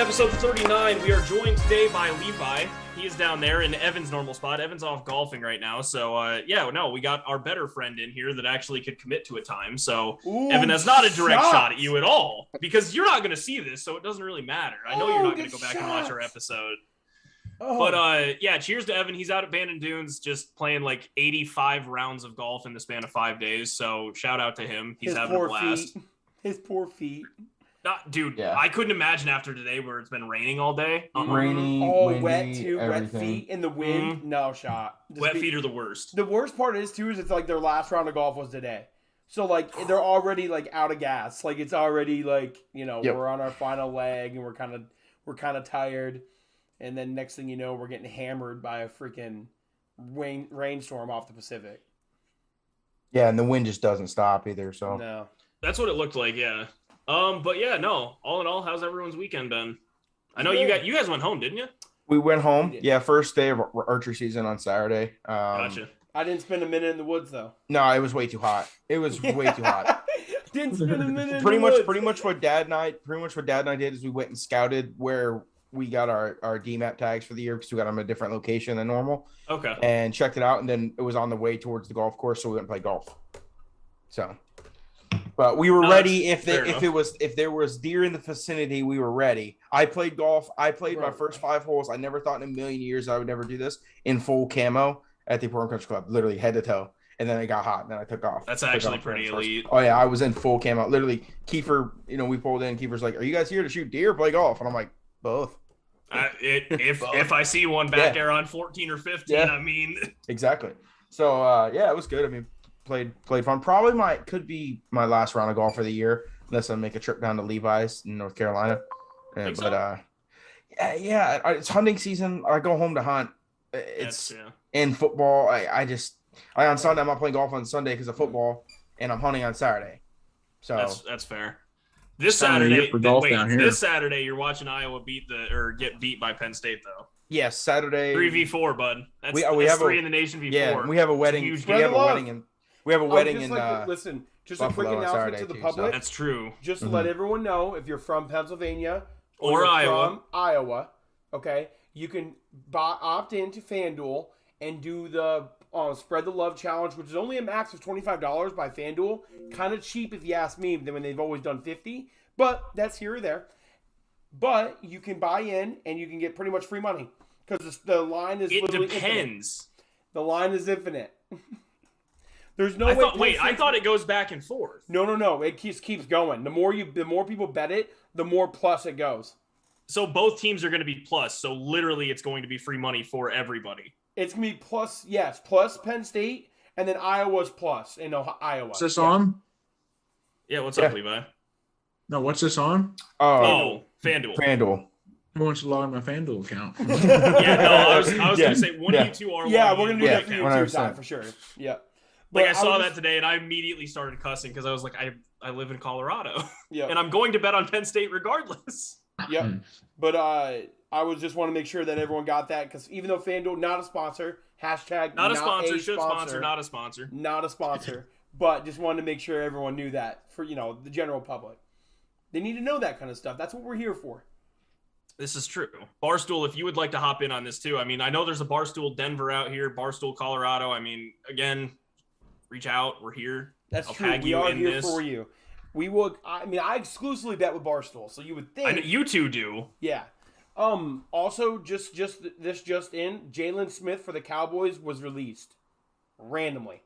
episode 39. We are joined today by Levi. He is down there in Evan's normal spot. Evan's off golfing right now. So, we got our better friend in here that actually could commit to a time. So, Ooh, Evan, that's not a direct shot at you at all because you're not going to see this, so it doesn't really matter. I know you're not going to go back and watch our episode. But, cheers to Evan. He's out at Bandon Dunes just playing like 85 rounds of golf in the span of 5 days. So, shout out to him. He's having a blast. His poor feet. Dude, yeah. I couldn't imagine after today where it's been raining all day. Rainy, windy, wet too, everything. wet feet in the wind. No shot. Wet feet are the worst. The worst part is too is it's like their last round of golf was today. So like they're already like out of gas. Like it's already like, we're on our final leg and we're kind of tired. And then next thing you know, we're getting hammered by a freaking rainstorm off the Pacific. Yeah, and the wind just doesn't stop either, so. No. That's what it looked like, yeah. But yeah, no. All in all, how's everyone's weekend been? I know you guys went home, didn't you? We went home. Yeah, first day of archery season on Saturday. Gotcha. I didn't spend a minute in the woods though. No, it was way too hot. It was way too hot. Didn't spend a minute. Pretty much what Dad and I did is we went and scouted where we got our DMAP tags for the year because we got them at a different location than normal. Okay. And checked it out, and then it was on the way towards the golf course, so we went and played golf. So. But we were ready if there was deer in the vicinity, we were ready. I played golf. I played my first 5 holes. I never thought in a million years I would never do this in full camo at the Important Country Club, literally head to toe. And then it got hot, and then I took off. That's actually pretty elite. Oh yeah, I was in full camo. Literally, Kiefer, we pulled in. Kiefer's like, "Are you guys here to shoot deer or play golf?" And I'm like, "Both." If I see one back there on 14 or 15, I mean, exactly. So it was good. I mean. Played fun. Probably could be my last round of golf for the year, unless I make a trip down to Levi's in North Carolina. It's hunting season. I go home to hunt. In football. I on Sunday I'm not playing golf on Sunday because of football, and I'm hunting on Saturday. So that's fair. This Saturday you're watching Iowa get beat by Penn State though. Yes, Saturday 3v4, bud. That's have 3 in the nation v4. Yeah, we have a wedding. We have a wedding in listen, just a quick announcement to the public. That's true. Just to let everyone know, if you're from Pennsylvania or Iowa, from Iowa, okay, you can opt into FanDuel and do the Spread the Love Challenge, which is only a max of $25 by FanDuel. Kind of cheap if you ask me, than when they've always done $50, but that's here or there. But you can buy in and you can get pretty much free money because the line is literally depends. Infinite. The line is infinite. There's no way. I thought it goes back and forth. No. It keeps going. The more people bet it, the more plus it goes. So both teams are going to be plus. So literally, it's going to be free money for everybody. It's going to be plus, yes, plus Penn State, and then Iowa's plus in Iowa. What's this on? Yeah, what's up, Levi? No, what's this on? FanDuel. FanDuel. Who wants to log in my FanDuel account? I was going to say one of you two are. Yeah, we're going to do that for you too, for sure. Yeah. Like I saw that today, and I immediately started cussing because I was like, I live in Colorado, and I'm going to bet on Penn State regardless. Yep. But I would just want to make sure that everyone got that because even though FanDuel not a sponsor, hashtag not a sponsor, not a sponsor, not a sponsor, but just wanted to make sure everyone knew that for the general public. They need to know that kind of stuff. That's what we're here for. This is true. Barstool, if you would like to hop in on this too, I mean, I know there's a Barstool Denver out here, Barstool Colorado. I mean, again. Reach out. We're here. That's true. We are here for you. We will. I exclusively bet with Barstool, so you would think. I know you two do. Yeah. Also, just in, Jalen Smith for the Cowboys was released randomly.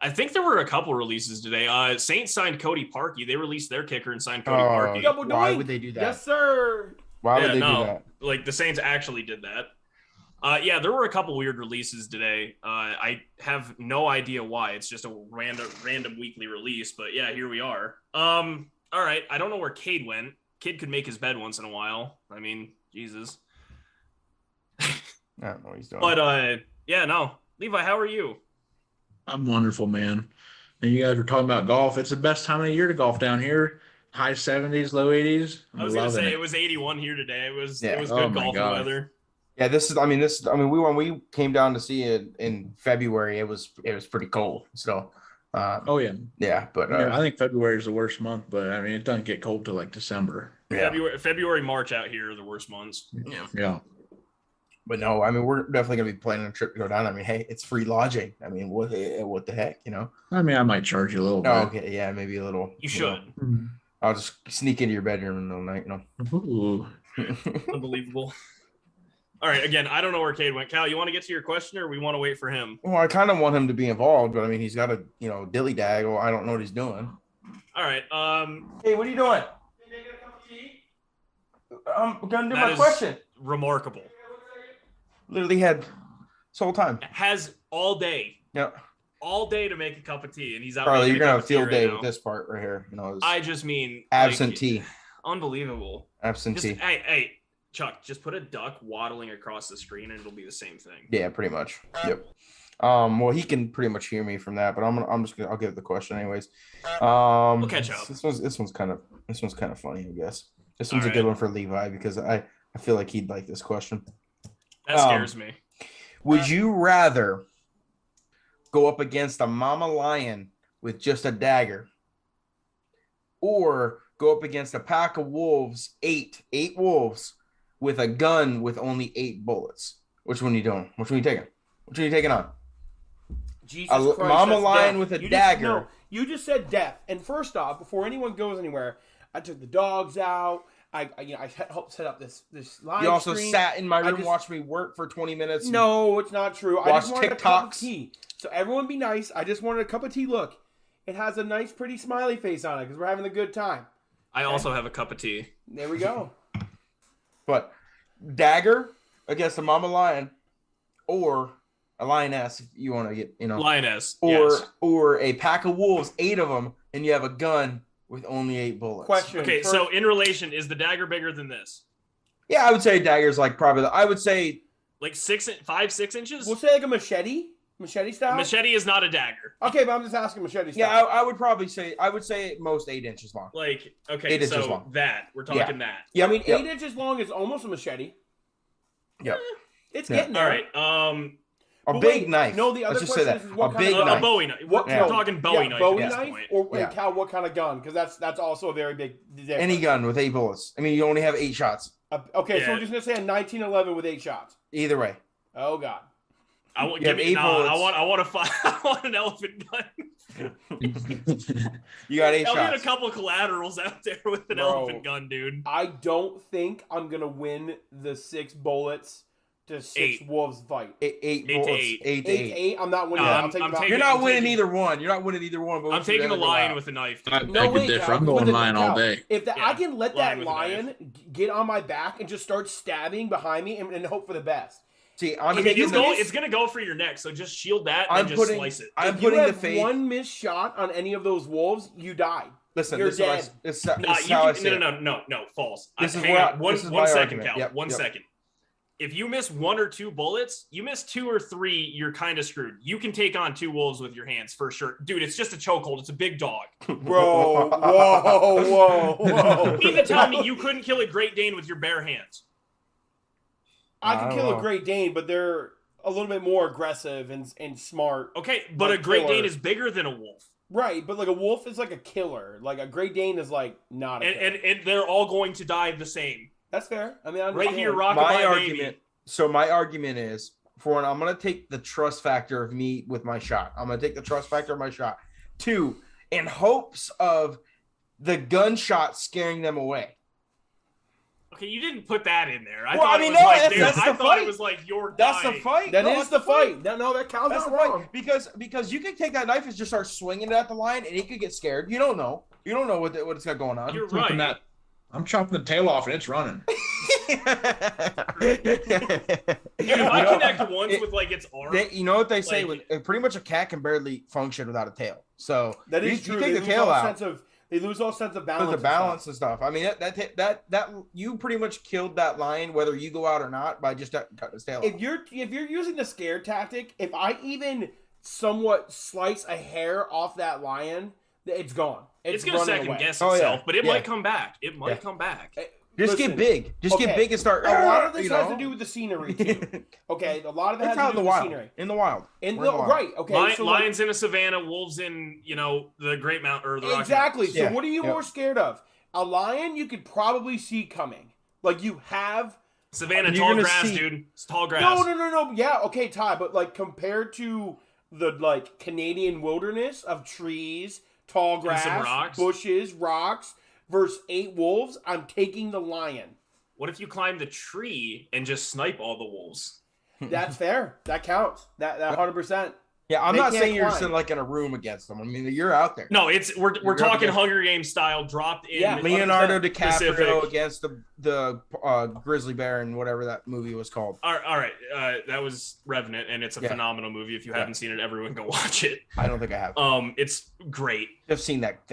I think there were a couple releases today. Saints signed Cody Parkey. They released their kicker and signed Cody Parkey. Why would they do that? Yes, sir. Why would they do that? Like the Saints actually did that. There were a couple weird releases today. I have no idea why. It's just a random weekly release, but yeah, here we are. All right. I don't know where Cade went. Kid could make his bed once in a while. I mean, Jesus. I don't know what he's doing. But Levi, how are you? I'm wonderful, man. And you guys were talking about golf. It's the best time of the year to golf down here. High 70s, low 80s. I was going to say it was 81 here today. It was good golfing weather. Yeah, when we came down to see it in February, it was pretty cold. So, but I think February is the worst month, but I mean, it doesn't get cold till like December. Yeah. February, March out here are the worst months. Yeah. But no, I mean, we're definitely gonna be planning a trip to go down. I mean, hey, it's free lodging. I mean, what the heck, you know? I mean, I might charge you a little Oh, bit. okay, yeah, maybe a little. You should. I'll just sneak into your bedroom in the night, you know. Ooh. Unbelievable. All right, again, I don't know where Cade went. Cal, you want to get to your question, or we want to wait for him? Well, I kind of want him to be involved, but I mean, he's got a dilly dag. Well, I don't know what he's doing. All right. Hey, what are you doing? Can I get a cup of tea? I'm gonna do my question. Remarkable. Literally had this whole time. Has all day. Yeah. All day to make a cup of tea, and he's out. Charlie, you're gonna have a making a cup field of day tea with this part right here. You know, I just mean absentee. Unbelievable. Absentee. Hey, Chuck, just put a duck waddling across the screen, and it'll be the same thing. Yeah, pretty much. Yep. Well, he can pretty much hear me from that, but I'll give the question anyways. We'll catch up. This one's kind of funny, I guess. This one's a good one for Levi because I feel like he'd like this question. That scares me. Would you rather go up against a mama lion with just a dagger, or go up against a pack of wolves, eight wolves, with a gun with only 8 bullets? Which one are you doing? Which one are you taking? Which one are you taking on? Jesus a Christ, mama lion death. with a dagger. You just said death. And first off, before anyone goes anywhere, I took the dogs out. I helped set up this live You also stream. sat in my room, watched me work for 20 minutes. No, it's not true. I just wanted TikToks. a cup of tea. So everyone be nice. I just wanted a cup of tea. Look, it has a nice, pretty smiley face on it because we're having a good time. I also have a cup of tea. There we go. But dagger against a mama lion, or a lioness, if you want to get, Lioness. Or a pack of wolves, 8 of them, and you have a gun with only 8 bullets. Question. Okay, so in relation, is the dagger bigger than this? Yeah, I would say dagger's like probably. I would say like 6 inches. We'll say like a machete style. Machete is not a dagger. Okay, but I'm just asking machete style. Yeah, I would probably say at most 8 inches long. Like 8 inches so long. that we're talking that. Yeah, I mean 8 inches long is almost a machete. Yep. It's getting there. All right. A big knife. No, the other Let's just question say that. is what a kind big of knife. A Bowie knife. We're talking Bowie knife Bowie at this knife, point. or Cal, what kind of gun? Because that's also a very big difference. Any gun with 8 bullets. I mean, you only have 8 shots. Okay, so we're just gonna say a 1911 with 8 shots. Either way. Oh God. I want an elephant gun. You got 8 I'll shots. get a couple collaterals out there with an elephant gun, dude. I don't think I'm gonna win the 6 bullets to 6 wolves fight. 8 bullets. 8 to 8. I'm not winning. You're not winning either one. You're not winning either one. But I'm taking the lion with a knife. I'm going lion all day. If I can let that lion get on my back and just start stabbing behind me and hope for the best. See, it's gonna go for your neck, so just shield that and just slice it. If you have one missed shot on any of those wolves, you die. Listen, you're dead. No, false. Hang on, one second, Cal. Yep, 1 second. If you miss 1 or 2 bullets, you miss 2 or 3, you're kind of screwed. You can take on 2 wolves with your hands for sure. Dude, it's just a chokehold. It's a big dog. Bro, whoa. You mean to tell me you couldn't kill a Great Dane with your bare hands? I can kill a Great Dane, but they're a little bit more aggressive and smart. Okay, but a Great Dane is bigger than a wolf. Right, but like a wolf is like a killer. Like a Great Dane is like not a killer. And they're all going to die the same. That's fair. I mean, right here, rockabye baby. So my argument is, for one, I'm going to take the trust factor of me with my shot. I'm going to take the trust factor of my shot. 2, in hopes of the gunshot scaring them away. Okay, you didn't put that in there. I thought it was like your guy. That's the fight. That is the fight. No, that counts. That's wrong. Because you can take that knife and just start swinging it at the lion, and he could get scared. You don't know. You don't know what it's got going on. You're right. I'm chopping the tail off, and it's running. If I connect once with like its arm, you know what they say? Pretty much a cat can barely function without a tail. So that is true. You take the tail out. They lose all sense of balance. And stuff. I mean, that you pretty much killed that lion, whether you go out or not, by just cutting his tail off. If you're using the scare tactic, if I even somewhat slice a hair off that lion, it's gone. It's gonna second guess itself, but it might come back. It might come back. Just get big. Get big and start. A lot of this has to do with the scenery too. Okay, a lot of it has to do with the scenery. In the wild. Right. Okay. Lions in a savanna, wolves in the Great Mountain or the Rocky exactly. Mountains. So what are you more scared of? A lion you could probably see coming. Like you have Savannah, tall grass, dude. It's tall grass. No. Yeah, okay, Ty, but like compared to the like Canadian wilderness of trees, tall grass, bushes, rocks versus 8 wolves, I'm taking the lion. What if you climb the tree and just snipe all the wolves? That's fair. That counts. That 100%. Yeah, I'm not saying you're sitting like in a room against them. I mean, you're out there. No, we're talking Hunger Games style, dropped in. Yeah, Leonardo DiCaprio against the grizzly bear and whatever that movie was called. All right, that was Revenant, and it's a phenomenal movie. If you haven't seen it, everyone go watch it. I don't think I have. It's great. I've seen that.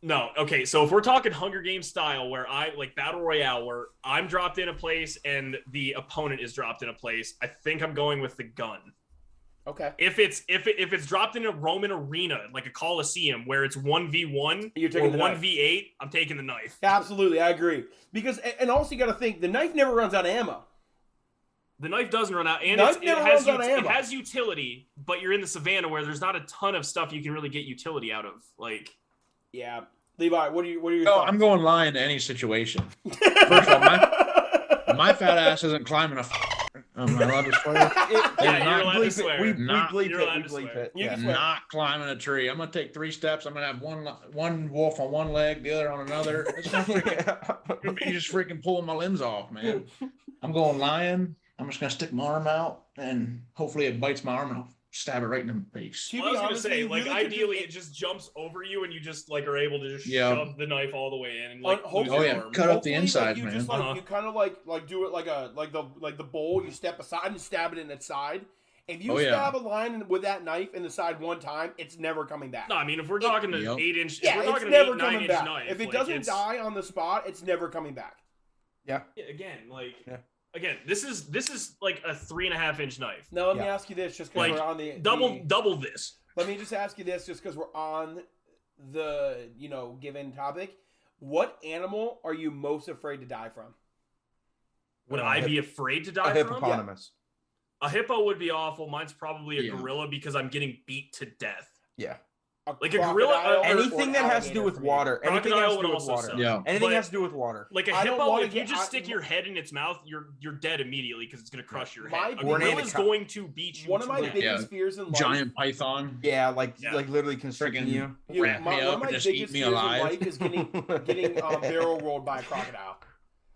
No, okay, so if we're talking Hunger Games style, where I like Battle Royale, where I'm dropped in a place and the opponent is dropped in a place, I think I'm going with the gun. Okay. If it's dropped in a Roman arena, like a Coliseum, where it's 1v1 You're taking or 1v8, I'm taking the knife. Absolutely, I agree. Because and also you got to think the knife never runs out of ammo. The knife doesn't run out, and it has utility. But you're in the savannah where there's not a ton of stuff you can really get utility out of. Like, yeah, Levi, what are your No, thoughts? I'm going lion to any situation. First of all, my fat ass isn't climbing a. Am I allowed to swear? You're allowed to swear. We bleep it. Yeah, not climbing a tree. I'm gonna take 3 steps. I'm gonna have one wolf on one leg, the other on another. It's gonna be just freaking pulling my limbs off, man. I'm going lion. I'm just gonna stick my arm out, and hopefully it bites my arm, and I'll stab it right in the face. Well, I was gonna say, like, ideally, it just jumps over you, and you just like are able to just shove the knife all the way in, and like cut up the inside, you man. Just, like, you kind of like do it like the bowl. You step aside and stab it in its side. If you stab a lion with that knife in the side one time, it's never coming back. No, I mean if we're talking an 8-inch, it's never coming back. If it doesn't die on the spot, it's never coming back. Yeah. Again, this is like a 3.5-inch knife. Now let me ask you this, just because we're on the double this. Let me just ask you this, just because we're on the given topic. What animal are you most afraid to die from? Would I be afraid to die from? A hippopotamus. Yeah. A hippo would be awful. Mine's probably a gorilla because I'm getting beat to death. Yeah. Like a gorilla, anything that has to do with water. Anything has to do with water. Yeah. Anything has to do with water. Like a hippo, if you just stick your head in its mouth, you're dead immediately because it's gonna crush your head. A gorilla's going to beat you. One of my biggest fears in life. Giant python. Yeah, like literally constricting you. Wrap me up and just eat me alive. Life is getting barrel rolled by a crocodile.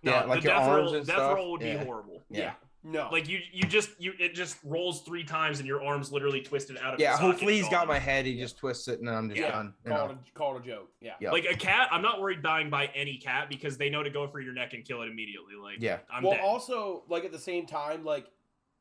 No, like the death roll would be horrible. Yeah. No, like it just rolls 3 times and your arm's literally twisted out of. Yeah, hopefully he's got my head. He just twists it and then I'm just done. Call it a joke. Yeah. Like a cat, I'm not worried dying by any cat because they know to go for your neck and kill it immediately. Like I'm dead. Also like at the same time like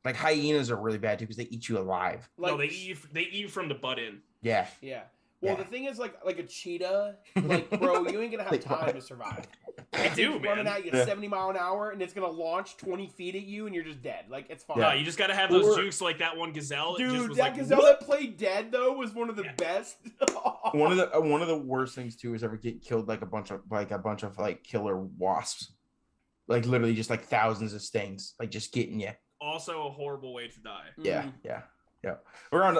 hyenas are really bad too because they eat you alive. No, they eat from the butt in. Yeah. Yeah. Well, the thing is, like a cheetah, like, bro, you ain't gonna have time to survive. I do, man. Running at you at 70 miles an hour, and it's gonna launch 20 feet at you, and you're just dead. Like, it's fine. No, you just gotta have those jukes like that one gazelle. Dude, that gazelle that played dead though was one of the best. One of the worst things too is ever get killed like a bunch of killer wasps, like literally just like thousands of stings, like just getting you. Also, a horrible way to die. Yeah. We're on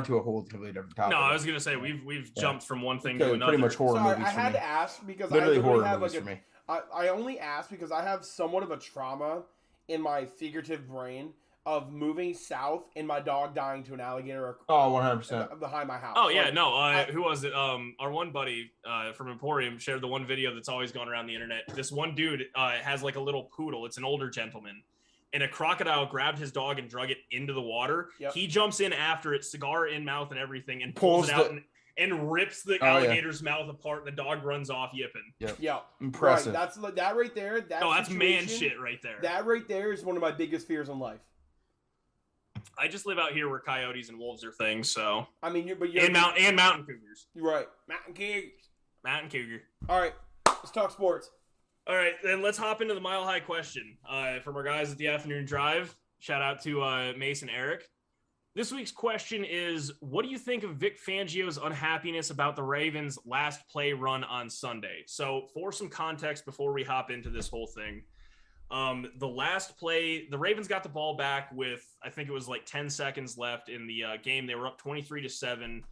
to a whole completely different topic. No, I was gonna say we've jumped from one thing to another. Pretty much horror movies. I had to ask because literally I horror have movies for me. I only asked because I have somewhat of a trauma in my figurative brain of moving south and my dog dying to an alligator. 100% behind my house. Oh yeah, who was it? Our one buddy from Emporium shared the one video that's always gone around the internet. This one dude has like a little poodle. It's an older gentleman. And a crocodile grabbed his dog and drug it into the water. Yep. He jumps in after it, cigar in mouth and everything, and pulls it out and rips the alligator's mouth apart. The dog runs off yipping. Yeah, impressive. Right. That right there. That's man shit right there. That right there is one of my biggest fears in life. I just live out here where coyotes and wolves are things. So I mean, you're mountain cougars. Right, mountain cougars. Mountain cougar. All right, let's talk sports. All right, then let's hop into the Mile High question from our guys at the Afternoon Drive. Shout out to Mason Eric. This week's question is, what do you think of Vic Fangio's unhappiness about the Ravens' last play run on Sunday? So for some context before we hop into this whole thing, the last play, the Ravens got the ball back with, I think it was like 10 seconds left in the game. They were up 23-7.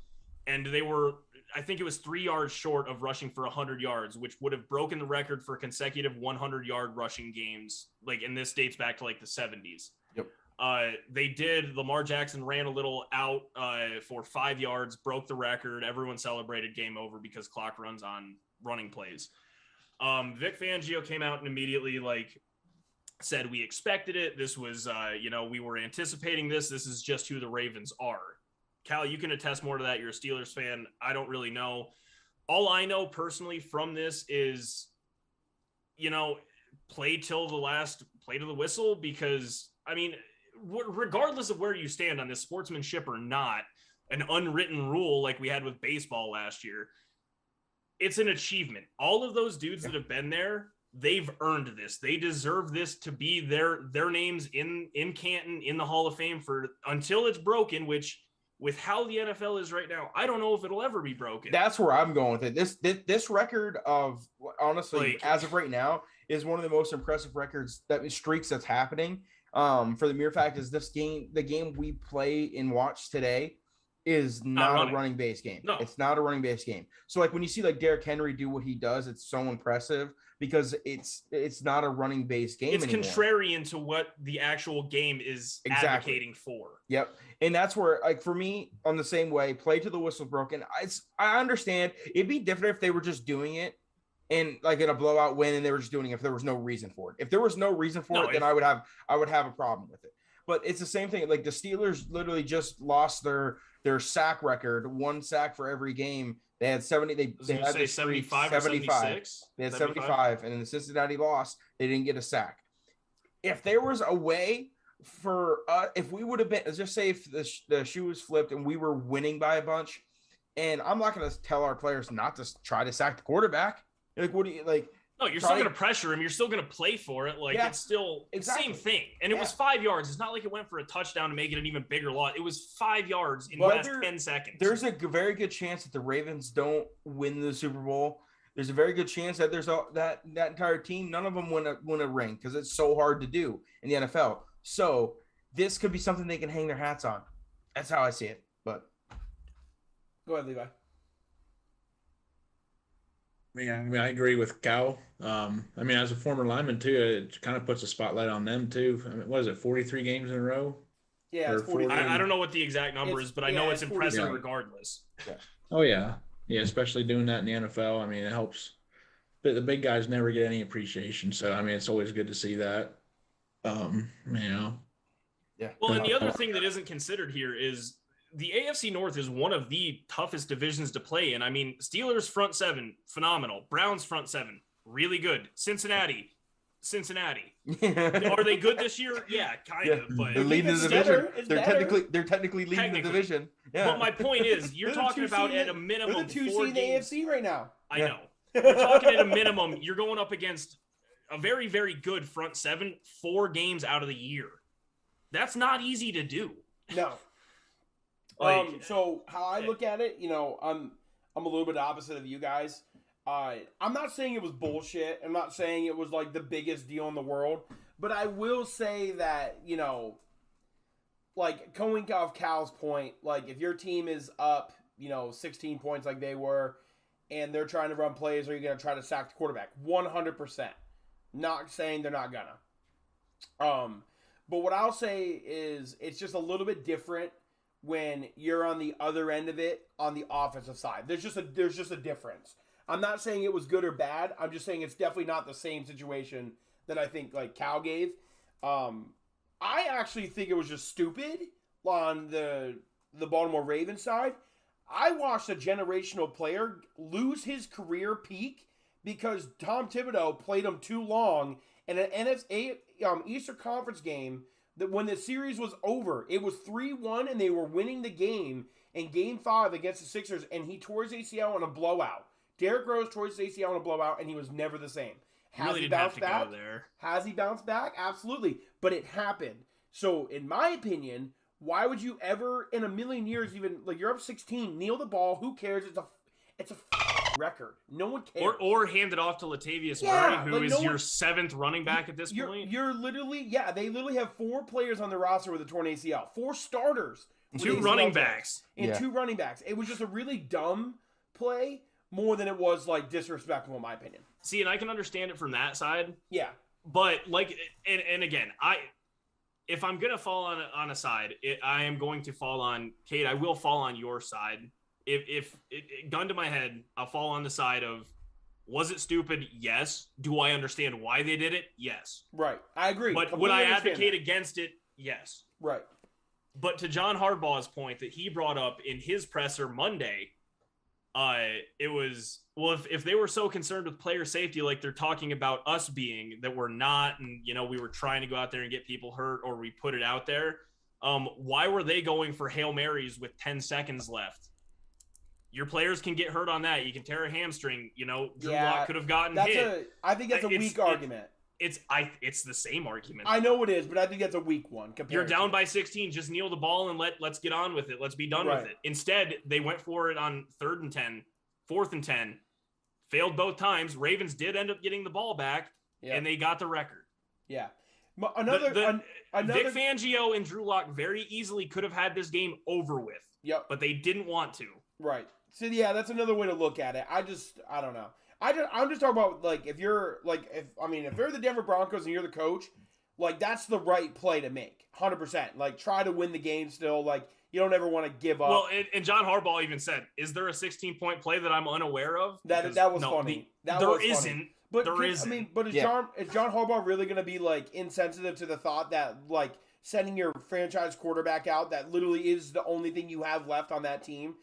and they were, I think it was 3 yards short of rushing for 100 yards, which would have broken the record for consecutive 100-yard rushing games. Like, and this dates back to like the 70s. Yep. They did. Lamar Jackson ran a little out for 5 yards, broke the record. Everyone celebrated, game over, because clock runs on running plays. Vic Fangio came out and immediately said we expected it. This was, we were anticipating this. This is just who the Ravens are. Cal, you can attest more to that. You're a Steelers fan. I don't really know. All I know personally from this is, play to the whistle, because, I mean, regardless of where you stand on this, sportsmanship or not, an unwritten rule like we had with baseball last year, it's an achievement. All of those dudes that have been there, they've earned this. They deserve this to be their names in Canton, in the Hall of Fame until it's broken, which, with how the NFL is right now, I don't know if it'll ever be broken. That's where I'm going with it. This record of, honestly, as of right now, is one of the most impressive streaks that's happening. For the mere fact is the game we play and watch today is not a running base game. No. It's not a running base game. So when you see Derrick Henry do what he does, it's so impressive because it's not a running base game. It's anymore. Contrarian to what the actual game is advocating for. Yep. And that's where, for me, on the same way, play to the whistle broken. I understand it'd be different if they were just doing it and in a blowout win, and they were just doing it if there was no reason for it. If there was no reason for it, then I would have a problem with it. But it's the same thing. The Steelers literally just lost their sack record, 1 sack for every game. They had 70. They had this 75 or 76. They had 75, and then the Cincinnati lost. They didn't get a sack. If there was a way for if we would have been, let's just say if the shoe was flipped and we were winning by a bunch, and I'm not going to tell our players not to try to sack the quarterback. What do you like? No, you're still going to pressure him. You're still going to play for it. It's still the same thing. And it was 5 yards. It's not like it went for a touchdown to make it an even bigger loss. It was 5 yards in the last 10 seconds. There's a very good chance that the Ravens don't win the Super Bowl. There's a very good chance that that entire team, none of them win a ring, because it's so hard to do in the NFL. So this could be something they can hang their hats on. That's how I see it. But go ahead, Levi. I agree with Cal. As a former lineman too, it kind of puts a spotlight on them too. What is it, 43 games in a row? Yeah, it's 43. I don't know what the exact number is, but I know it's impressive regardless. Yeah. Oh yeah, especially doing that in the NFL. It helps. But the big guys never get any appreciation, so it's always good to see that. Yeah. Well, and the other thing that isn't considered here is the AFC North is one of the toughest divisions to play in. Steelers front seven, phenomenal. Browns front seven, really good. Cincinnati. Are they good this year? Yeah, kind of. But they're leading the division. They're technically leading the division. Yeah. But my point is, you're talking about at a minimum they're the 2 seed in the AFC right now. I know. You're talking at a minimum. You're going up against a very, very good front seven 4 games out of the year. That's not easy to do. No. So how I look at it, I'm a little bit opposite of you guys. I'm not saying it was bullshit. I'm not saying it was the biggest deal in the world, but I will say that, going off Cal's point, if your team is up, 16 points like they were, and they're trying to run plays, are you going to try to sack the quarterback? 100%. Not saying they're not gonna. But what I'll say is it's just a little bit different when you're on the other end of it on the offensive side. There's just a difference. I'm not saying it was good or bad. I'm just saying it's definitely not the same situation that I think Cal gave. I actually think it was just stupid on the Baltimore Ravens side. I watched a generational player lose his career peak because Tom Thibodeau played him too long in an NFC Eastern Conference game. That when the series was over, it was 3-1 and they were winning the game in Game 5 against the Sixers, and he tore his ACL in a blowout. Derrick Rose tore his ACL in a blowout, and he was never the same. Has he bounced back? Has he bounced back? Absolutely. But it happened. So, in my opinion, why would you ever, in a million years, even, you're up 16, kneel the ball, who cares? It's a record. No one cares. Or hand it off to Latavius Murray, who is your 7th running back at this point. You're literally, they literally have 4 players on the roster with a torn ACL. 4 starters. 2 running backs. And 2 running backs. It was just a really dumb play more than it was, like, disrespectful, in my opinion. See, and I can understand it from that side. Yeah. But, like, and again, if I'm going to fall on a side, I am going to fall on, Kate, I will fall on your side. If gun to my head, I'll fall on the side of, was it stupid? Yes. Do I understand why they did it? Yes. Right. I agree. But would I advocate against it? Yes. Right. But to John Harbaugh's point that he brought up in his presser Monday, it was, well, if they were so concerned with player safety, like they're talking about us being, that we're not, and, you know, we were trying to go out there and get people hurt, or we put it out there, why were they going for Hail Marys with 10 seconds left? Your players can get hurt on that. You can tear a hamstring. You know, Drew Lock could have gotten hit. I think that's a weak argument. It's the same argument. I know it is, but I think that's a weak one. You're down by 16. Just kneel the ball and let's get on with it. Let's be done with it. Instead, they went for it on 3rd and 10, 4th and 10. Failed both times. Ravens did end up getting the ball back, and they got the record. Yeah. Another Vic Fangio and Drew Lock very easily could have had this game over with. Yep. But they didn't want to. Right. So yeah, that's another way to look at it. I don't know. I'm just talking about, like, if you're the Denver Broncos and you're the coach, like, that's the right play to make. 100%. Like, try to win the game still. Like, you don't ever want to give up. Well, and John Harbaugh even said, "Is there a 16-point play that I'm unaware of?" That was funny. There isn't. But there isn't. I mean, but is John Harbaugh really going to be, like, insensitive to the thought that, like, sending your franchise quarterback out, that literally is the only thing you have left on that team?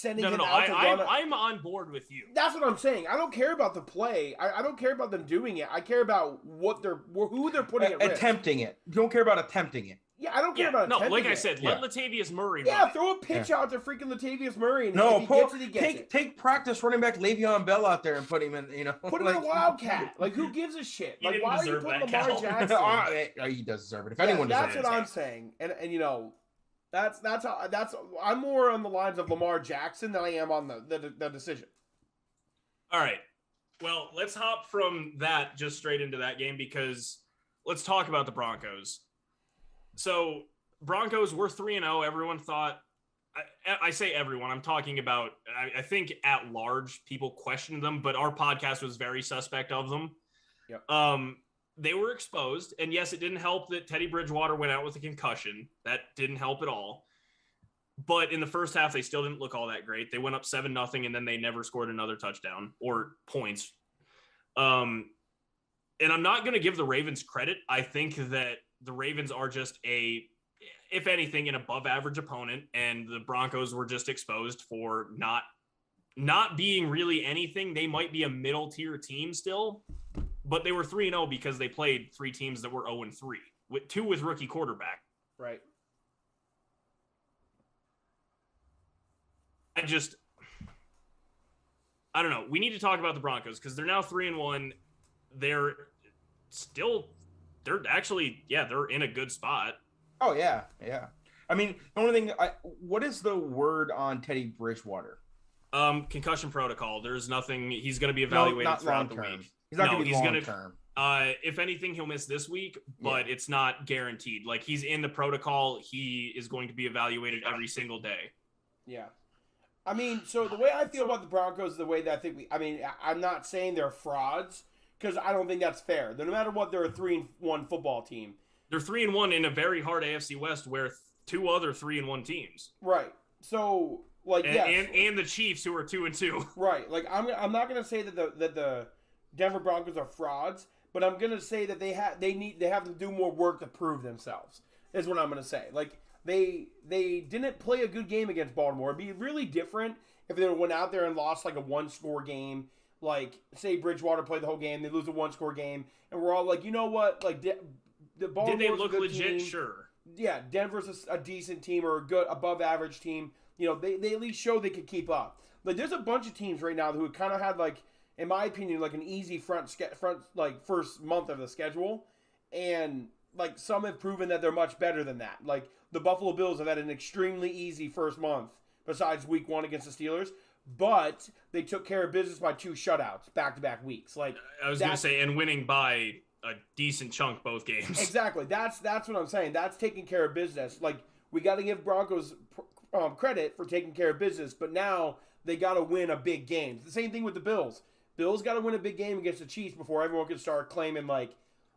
I'm on board with you. That's what I'm saying. I don't care about the play. I don't care about them doing it. I care about who they're putting at risk. Attempting it. You don't care about attempting it. Yeah, I don't care about attempting it. No, like I said, let Latavius Murray run. Throw a pitch out to freaking Latavius Murray. And if he gets it, he gets it. Take practice running back Le'Veon Bell out there and put him in, Put him in a Wildcat. Like, who gives a shit? Like, why are you putting Lamar Jackson? He does deserve it. If anyone deserves it. That's what I'm saying. And that's I'm more on the lines of Lamar Jackson than I am on the decision. All right. Well, let's hop from that just straight into that game, because let's talk about the Broncos. So Broncos were 3-0. Everyone thought, I say everyone, I'm talking about, I think at large people questioned them, but our podcast was very suspect of them. Yep. They were exposed, and yes, it didn't help that Teddy Bridgewater went out with a concussion. That didn't help at all. But in the first half, they still didn't look all that great. They went up 7-0, and then they never scored another touchdown or points. And I'm not going to give the Ravens credit. I think that the Ravens are just if anything, an above-average opponent, and the Broncos were just exposed for not being really anything. They might be a middle-tier team still, but they were 3-0 because they played 3 teams that were 0-3, with 2 with rookie quarterback. Right. I don't know. We need to talk about the Broncos because they're now 3-1. They're actually, they're in a good spot. Oh, yeah. I mean, the only thing, what is the word on Teddy Bridgewater? Concussion protocol. There's nothing. He's going to be evaluated throughout the week. He's not going to be long term. If anything, he'll miss this week, but it's not guaranteed. Like, he's in the protocol. He is going to be evaluated every single day. Yeah. I mean, so the way I feel about the Broncos, the way that I'm not saying they're frauds, because I don't think that's fair. No matter what, they're a 3-1 football team. They're 3-1 in a very hard AFC West where 2 other 3-1 teams. Right. So, like, and the Chiefs, who are 2-2. Right. Like, I'm not gonna say that the Denver Broncos are frauds, but I'm gonna say that they have to do more work to prove themselves. Is what I'm gonna say. Like, they didn't play a good game against Baltimore. It'd be really different if they went out there and lost like a 1-score game. Like, say Bridgewater played the whole game, they lose a 1-score game, and we're all like, you know what? Like, the Baltimore's did they look a good legit? Team. Sure. Yeah, Denver's a decent team or a good above average team. They at least show they could keep up. Like, there's a bunch of teams right now who kind of had, like, in my opinion, like an easy front like first month of the schedule, and like some have proven that they're much better than that. Like, the Buffalo Bills have had an extremely easy first month besides week 1 against the Steelers. but they took care of business by 2 shutouts back-to-back weeks. Like I was going to say, and winning by a decent chunk both games. Exactly. That's what I'm saying. That's taking care of business. Like, we got to give Broncos credit for taking care of business, but now they got to win a big game. The same thing with the Bills. Bills got to win a big game against the Chiefs before everyone can start claiming like.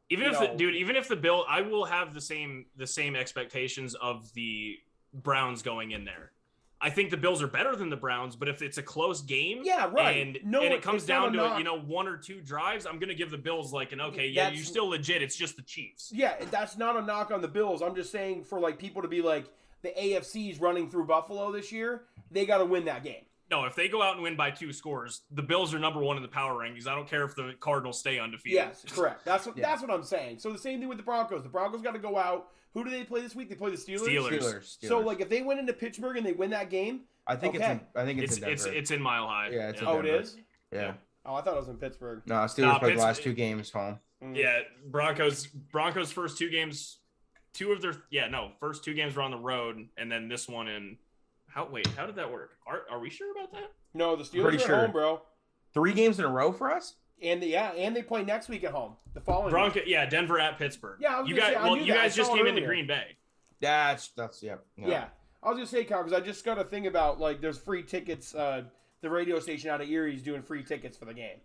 Even if the Bill, I will have the same expectations of the Browns going in there. I think the Bills are better than the Browns, but if it's a close game, yeah, right, and it comes down to 1 or 2 drives, I'm gonna give the Bills like an okay, yeah, you're still legit. It's just the Chiefs. Yeah, that's not a knock on the Bills. I'm just saying for like people to be like the AFC's running through Buffalo this year, they got to win that game. No, if they go out and win by 2 scores, the Bills are number 1 in the power rankings. I don't care if the Cardinals stay undefeated. Yes, correct. That's what I'm saying. So the same thing with the Broncos. The Broncos got to go out. Who do they play this week? They play the Steelers. So like if they went into Pittsburgh and they win that game, I think it's in Denver. It's in Mile High. Yeah, it's in Denver. Denver. It is? Yeah. Oh, I thought it was in Pittsburgh. No, Steelers played the last 2 games home. Yeah, Broncos first 2 games, first 2 games were on the road, and then this one in. How did that work? Are we sure about that? No, the Steelers are at home, bro. 3 games in a row for us? And they play next week at home. The following week. Yeah, Denver at Pittsburgh. Yeah, you guys just came into Green Bay. That's yeah. I was gonna say, Kyle, because I just got a thing about like there's free tickets. The radio station out of Erie is doing free tickets for the game.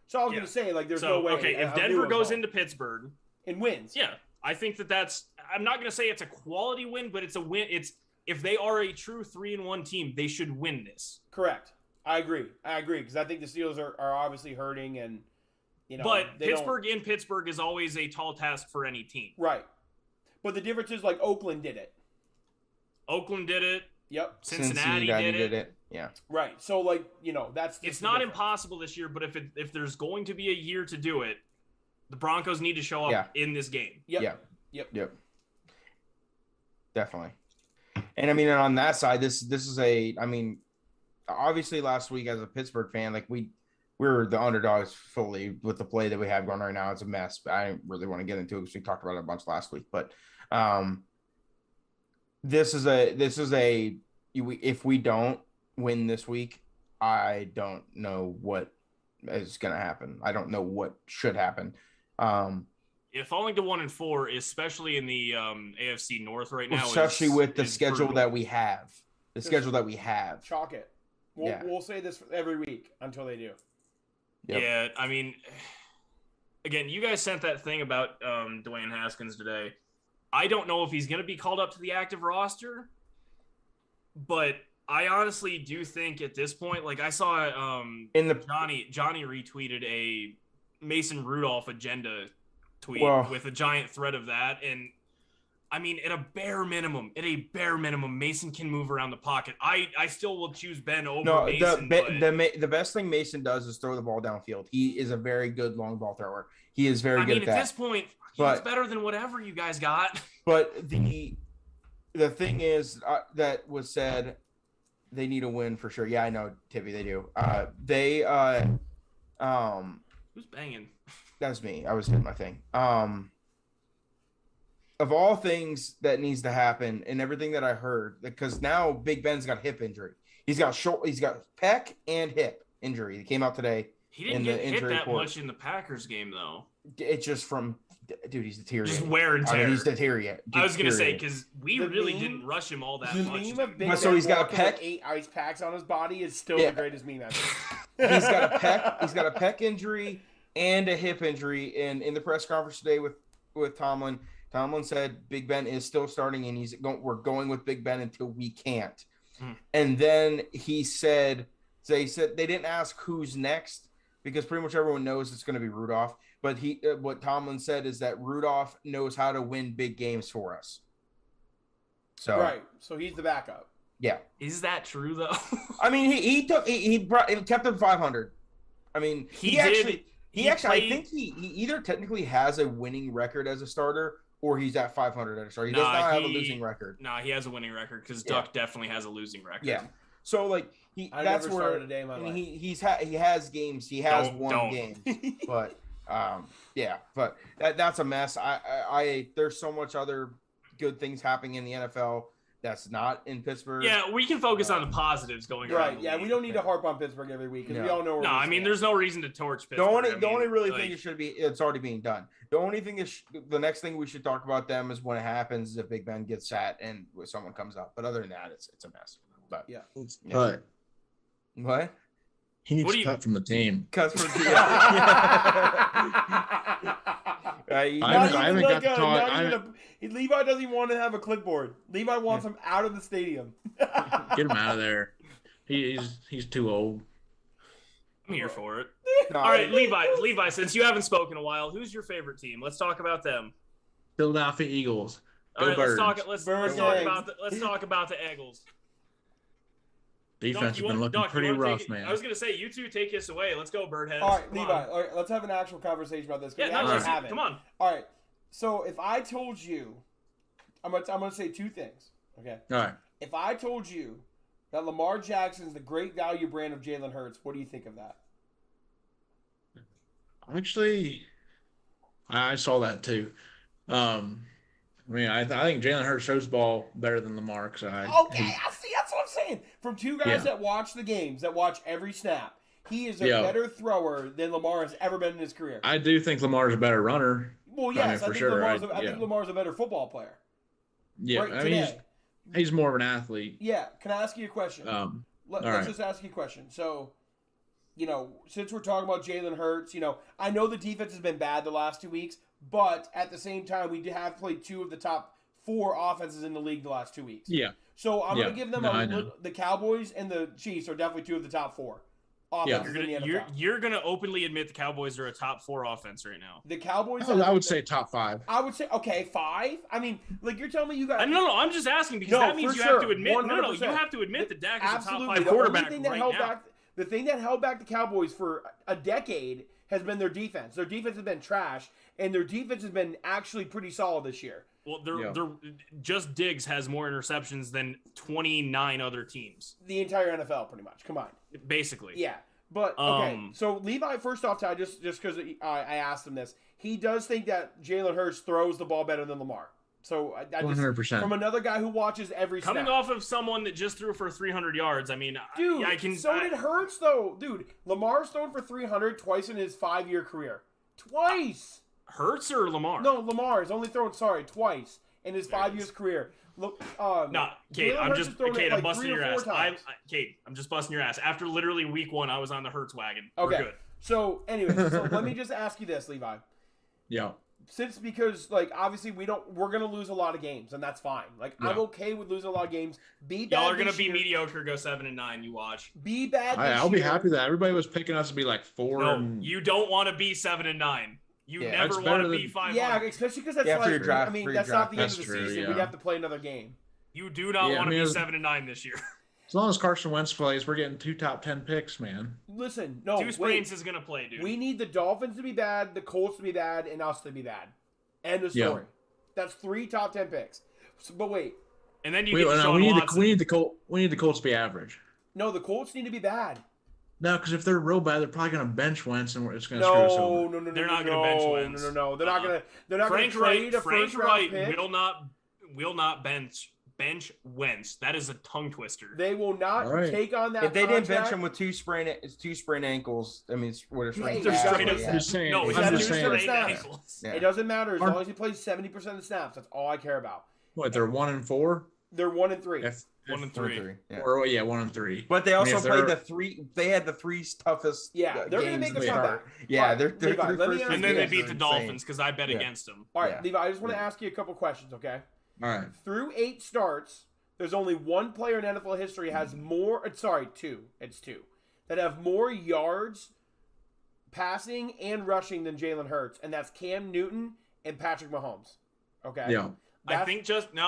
So I was gonna say like there's no way. Okay, if Denver goes into Pittsburgh and wins, yeah, I think that's. I'm not gonna say it's a quality win, but it's a win. It's if they are a true 3-1 team, they should win this. Correct. I agree because I think the Steelers are obviously hurting and But Pittsburgh in Pittsburgh is always a tall task for any team. Right. But the difference is like Oakland did it. Yep. Cincinnati did it. Yeah. Right. So like, that's it's not impossible this year, but if there's going to be a year to do it, the Broncos need to show up in this game. Yep. Yep. Definitely. And I mean, on that side, this is obviously last week as a Pittsburgh fan, like we're the underdogs fully with the play that we have going right now. It's a mess. But I didn't really want to get into it because we talked about it a bunch last week. But if we don't win this week, I don't know what is going to happen. I don't know what should happen. Falling to 1-4, especially in the AFC North right now, especially with the schedule that we have. The schedule that we have. Chalk it. We'll say this every week until they do. Yep. Yeah, I mean, again, you guys sent that thing about Dwayne Haskins today. I don't know if he's going to be called up to the active roster, but I honestly do think at this point, like I saw Johnny retweeted a Mason Rudolph agenda tweet with a giant thread of that, and I mean, at a bare minimum, Mason can move around the pocket. I still will choose Ben over Mason. The best thing Mason does is throw the ball downfield. He is a very good long ball thrower. He is very good at that. At this point, he's better than whatever you guys got. But the thing is that was said, they need a win for sure. Yeah, I know, Tippy, they do. Who's banging? That's me. I was hitting my thing. Of all things that needs to happen and everything that I heard, because now Big Ben's got hip injury. He's got pec and hip injury. He came out today. He didn't get hit that much in the Packers game, though. It's just from, dude, he's deteriorating. Just wear and tear. He's deteriorating. I was gonna say because we really didn't rush him all that much. So he's got a pec, 8 ice packs on his body is still the greatest meme ever. He's got a pec. He's got a pec injury and a hip injury. And in the press conference today with Tomlin. Tomlin said Big Ben is still starting, and we're going with Big Ben until we can't. And then they said they didn't ask who's next because pretty much everyone knows it's going to be Rudolph. But what Tomlin said is that Rudolph knows how to win big games for us. So he's the backup. Yeah. Is that true though? I mean, he kept him 500. I mean, he actually I think he either technically has a winning record as a starter, or he's at 500 at a start. He does not have a losing record. No, he has a winning record because Duck definitely has a losing record. Yeah. So like that's where a day in my life. He has games. He has one game. But but that's a mess. I there's so much other good things happening in the NFL that's not in Pittsburgh. Yeah, we can focus on the positives going around. Right. Yeah, we don't need to harp on Pittsburgh every week because we all know. Where no, I mean, there's no reason to torch Pittsburgh. The only really thing it should be, it's already being done. The only thing is, the next thing we should talk about them is when it happens, if Big Ben gets sat and someone comes up. But other than that, it's a mess. But But what? He needs to cut from the team. Cut from the I haven't got to talk. Levi doesn't even want to have a clipboard. Levi wants him out of the stadium. Get him out of there. He's too old. I'm here for it. All right, Levi, since you haven't spoken in a while, who's your favorite team? Let's talk about them. Philadelphia Eagles. All right, let's talk about the Eagles. Defense has been looking pretty rough, man. I was going to say, you two take us away. Let's go, Birdheads. All right, Levi. All right, let's have an actual conversation about this. Yeah, come on. All right. So if I told you, I'm gonna say two things. Okay. All right. If I told you that Lamar Jackson is the great value brand of Jalen Hurts, what do you think of that? Actually, I saw that too. I think Jalen Hurts throws the ball better than Lamar. Okay, I see. That's what I'm saying. From two guys that watch the games, that watch every snap, he is a better thrower than Lamar has ever been in his career. I do think Lamar's a better runner. Well, yes, I think Lamar's a better football player. Yeah, right, he's more of an athlete. Yeah. Can I ask you a question? Let's just ask you a question. So, since we're talking about Jalen Hurts, I know the defense has been bad the last 2 weeks, but at the same time, we have played two of the top 4 offenses in the league the last 2 weeks. Yeah. So I'm going to give them the Cowboys and the Chiefs are definitely 2 of the top 4 offenses in the NFL. You're going to openly admit the Cowboys are a top 4 offense right now. The Cowboys. I would say top 5. I would say 5. I mean, you're telling me you got. No. I'm just asking because that means you have to admit. 100%. No. You have to admit that Dak is a top 5 quarterback right now. The thing that held back the Cowboys for a decade has been their defense. Their defense has been trash, and their defense has been actually pretty solid this year. Well, they're just Diggs has more interceptions than 29 other teams. The entire NFL, pretty much, combined. Basically. Yeah. But, okay, so Levi, first off, Ty, just because I asked him this, he does think that Jalen Hurts throws the ball better than Lamar. So, 100%. From another guy who watches every snap. Coming off of someone that just threw for 300 yards, I mean, dude, did Hurts, though. Dude, Lamar's thrown for 300 twice in his 5-year career. Twice! Hurts or Lamar? No, Lamar has only thrown, twice in his 5 years career. Look, Kate, I'm busting your ass. Kate, I'm just busting your ass. After literally week 1, I was on the Hurts wagon. Okay. We're good. So, anyway, let me just ask you this, Levi. Yeah. Because obviously we're gonna lose a lot of games, and that's fine. I'm okay with losing a lot of games. Be bad. Y'all are gonna be mediocre, go 7-9. You watch. Be bad. I'll be happy that everybody was picking us to be 4. No, you don't want to be 7-9. You never want to be 5. Yeah, especially because that's that's not the end of the season. We'd have to play another game. You do not want to be 7-9 this year. As long as Carson Wentz plays, we're getting 2 top 10 picks, man. Listen, no. 2 sprains is gonna play, dude. We need the Dolphins to be bad, the Colts to be bad, and us to be bad. End of story. That's 3 top 10 picks. But wait. And then we need the Colts to be average. No, the Colts need to be bad. No, because if they're real bad, they're probably going to bench Wentz, and it's going to screw us over. No. They're not going to bench Wentz. No. They're not going to trade a first round pick. Will not bench Wentz. That is a tongue twister. They will not take on that. If they didn't bench him with two sprained ankles, I mean, what a sprained ankles. It doesn't matter as long as he plays 70% of the snaps. That's all I care about. What? They're 1-4. They're 1-3. 1-3. Yeah. Or 1-3. But they also played the 3. They had the 3 toughest. Yeah, they're going to make a comeback. Yeah, they're Levi, and then they beat the Dolphins because I bet against them. All right, Levi, I just want to ask you a couple questions, okay? All right. Through 8 starts, there's only one player in NFL history has more. Sorry, 2. It's 2 that have more yards passing and rushing than Jalen Hurts, and that's Cam Newton and Patrick Mahomes. Okay. Yeah. I think Justin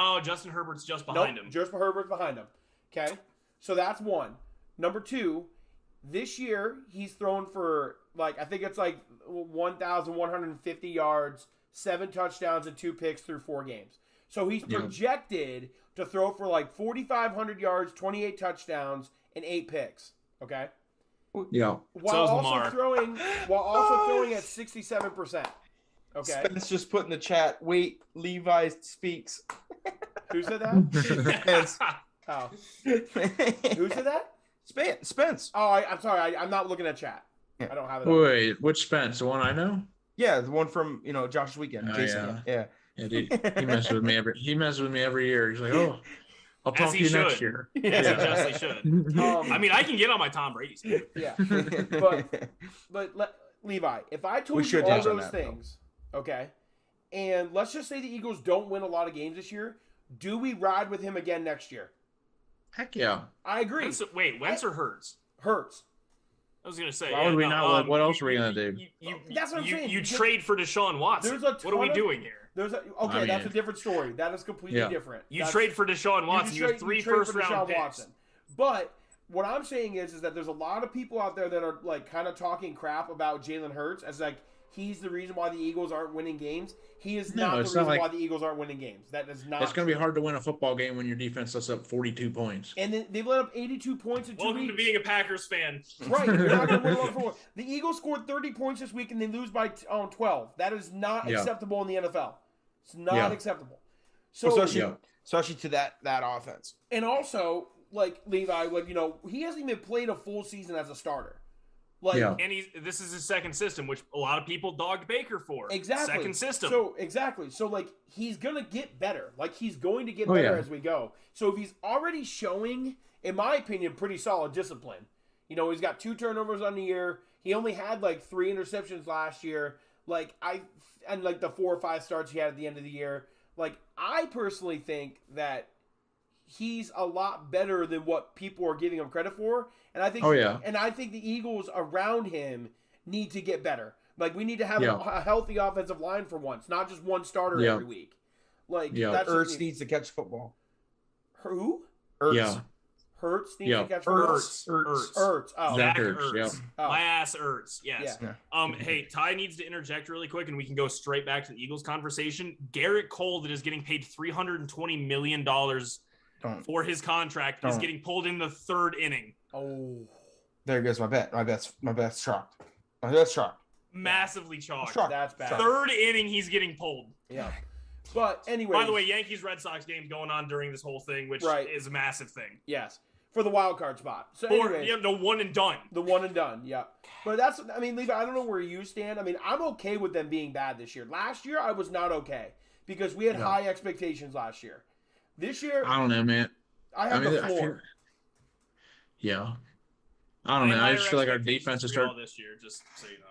Herbert's just behind him. Justin Herbert's behind him. Okay. So that's 1. Number 2, this year he's thrown for I think it's 1,150 yards, 7 touchdowns, and 2 picks through 4 games. So he's projected to throw for 4,500 yards, 28 touchdowns, and 8 picks. Okay. Yeah. While also throwing at 67%. Okay. Spence just put in the chat. Wait, Levi speaks. Who said that? Spence. Oh. Who said that? Spence. Oh, I'm sorry. I'm not looking at chat. Yeah. I don't have it. Wait, which Spence? The one I know? Yeah, the one from Josh's weekend. Oh, Jason. Yeah. Yeah, dude, he messes with me every year. He's like, "Oh, I'll talk to you next year." As he justly should. I mean, I can get on my Tom Brady side. Yeah, but Levi, if I told you all those things, okay, and let's just say the Eagles don't win a lot of games this year, do we ride with him again next year? Heck yeah. I agree. Wentz or Hurts? Hurts. I was gonna say. Why would we not? What else are we gonna do? That's what I'm saying. You trade for Deshaun Watson. What are we doing here? That's a different story. That is completely different. You trade for Deshaun Watson. You have 3 first-round picks. Watson. But what I'm saying is that there's a lot of people out there that are like kind of talking crap about Jalen Hurts as like he's the reason why the Eagles aren't winning games. He is not the reason why the Eagles aren't winning games. That is not. It's going to be hard to win a football game when your defense lets up 42 points. And then they've let up 82 points in 2 weeks. Welcome to being a Packers fan. Right. You're not going to win one for The Eagles scored 30 points this week and they lose by 12. That is not acceptable in the NFL. It's not acceptable. So especially to that offense. And also, like Levi, he hasn't even played a full season as a starter. And this is his second system, which a lot of people dogged Baker for. Exactly. Second system. So he's gonna get better. He's going to get better as we go. So if he's already showing, in my opinion, pretty solid discipline. He's got 2 turnovers on the year. He only had 3 interceptions last year. And the 4 or 5 starts he had at the end of the year. I personally think that he's a lot better than what people are giving him credit for. And I think and I think the Eagles around him need to get better. We need to have a healthy offensive line for once, not just one starter every week. Ertz needs to catch football. Who? Ertz. Yeah. Hurts needs to catch football. Ertz. Oh, Zach Ertz. Yeah. Oh. My ass Ertz. Yes. Yeah. Hey, Ty needs to interject really quick, and we can go straight back to the Eagles conversation. Garrett Cole, that is getting paid $320 million for his contract, is getting pulled in the 3rd inning. Oh, there goes my bet. My bet's chalked. My bet's chalked. Massively chalked. That's bad. 3rd inning, he's getting pulled. Yeah. But anyway. By the way, Yankees-Red Sox game going on during this whole thing, which is a massive thing. Yes. For the wild card spot. So anyway, the one and done. The one and done, yeah. But Levi, I don't know where you stand. I'm okay with them being bad this year. Last year, I was not okay because we had high expectations last year. This year, I don't know, man. I have the floor. I don't know. I just feel like our defense is starting this year. Just so you know.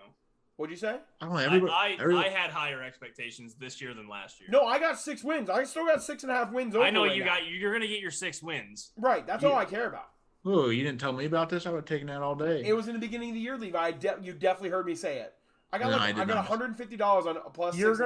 What'd you say? I don't know. I had higher expectations this year than last year. No, I got 6 wins. I still got 6.5 wins. Over I know you're gonna get your 6 wins. Right. That's all I care about. Oh, you didn't tell me about this? I would have taken that all day. It was in the beginning of the year, Levi. You definitely heard me say it. I got $150 on a plus. You're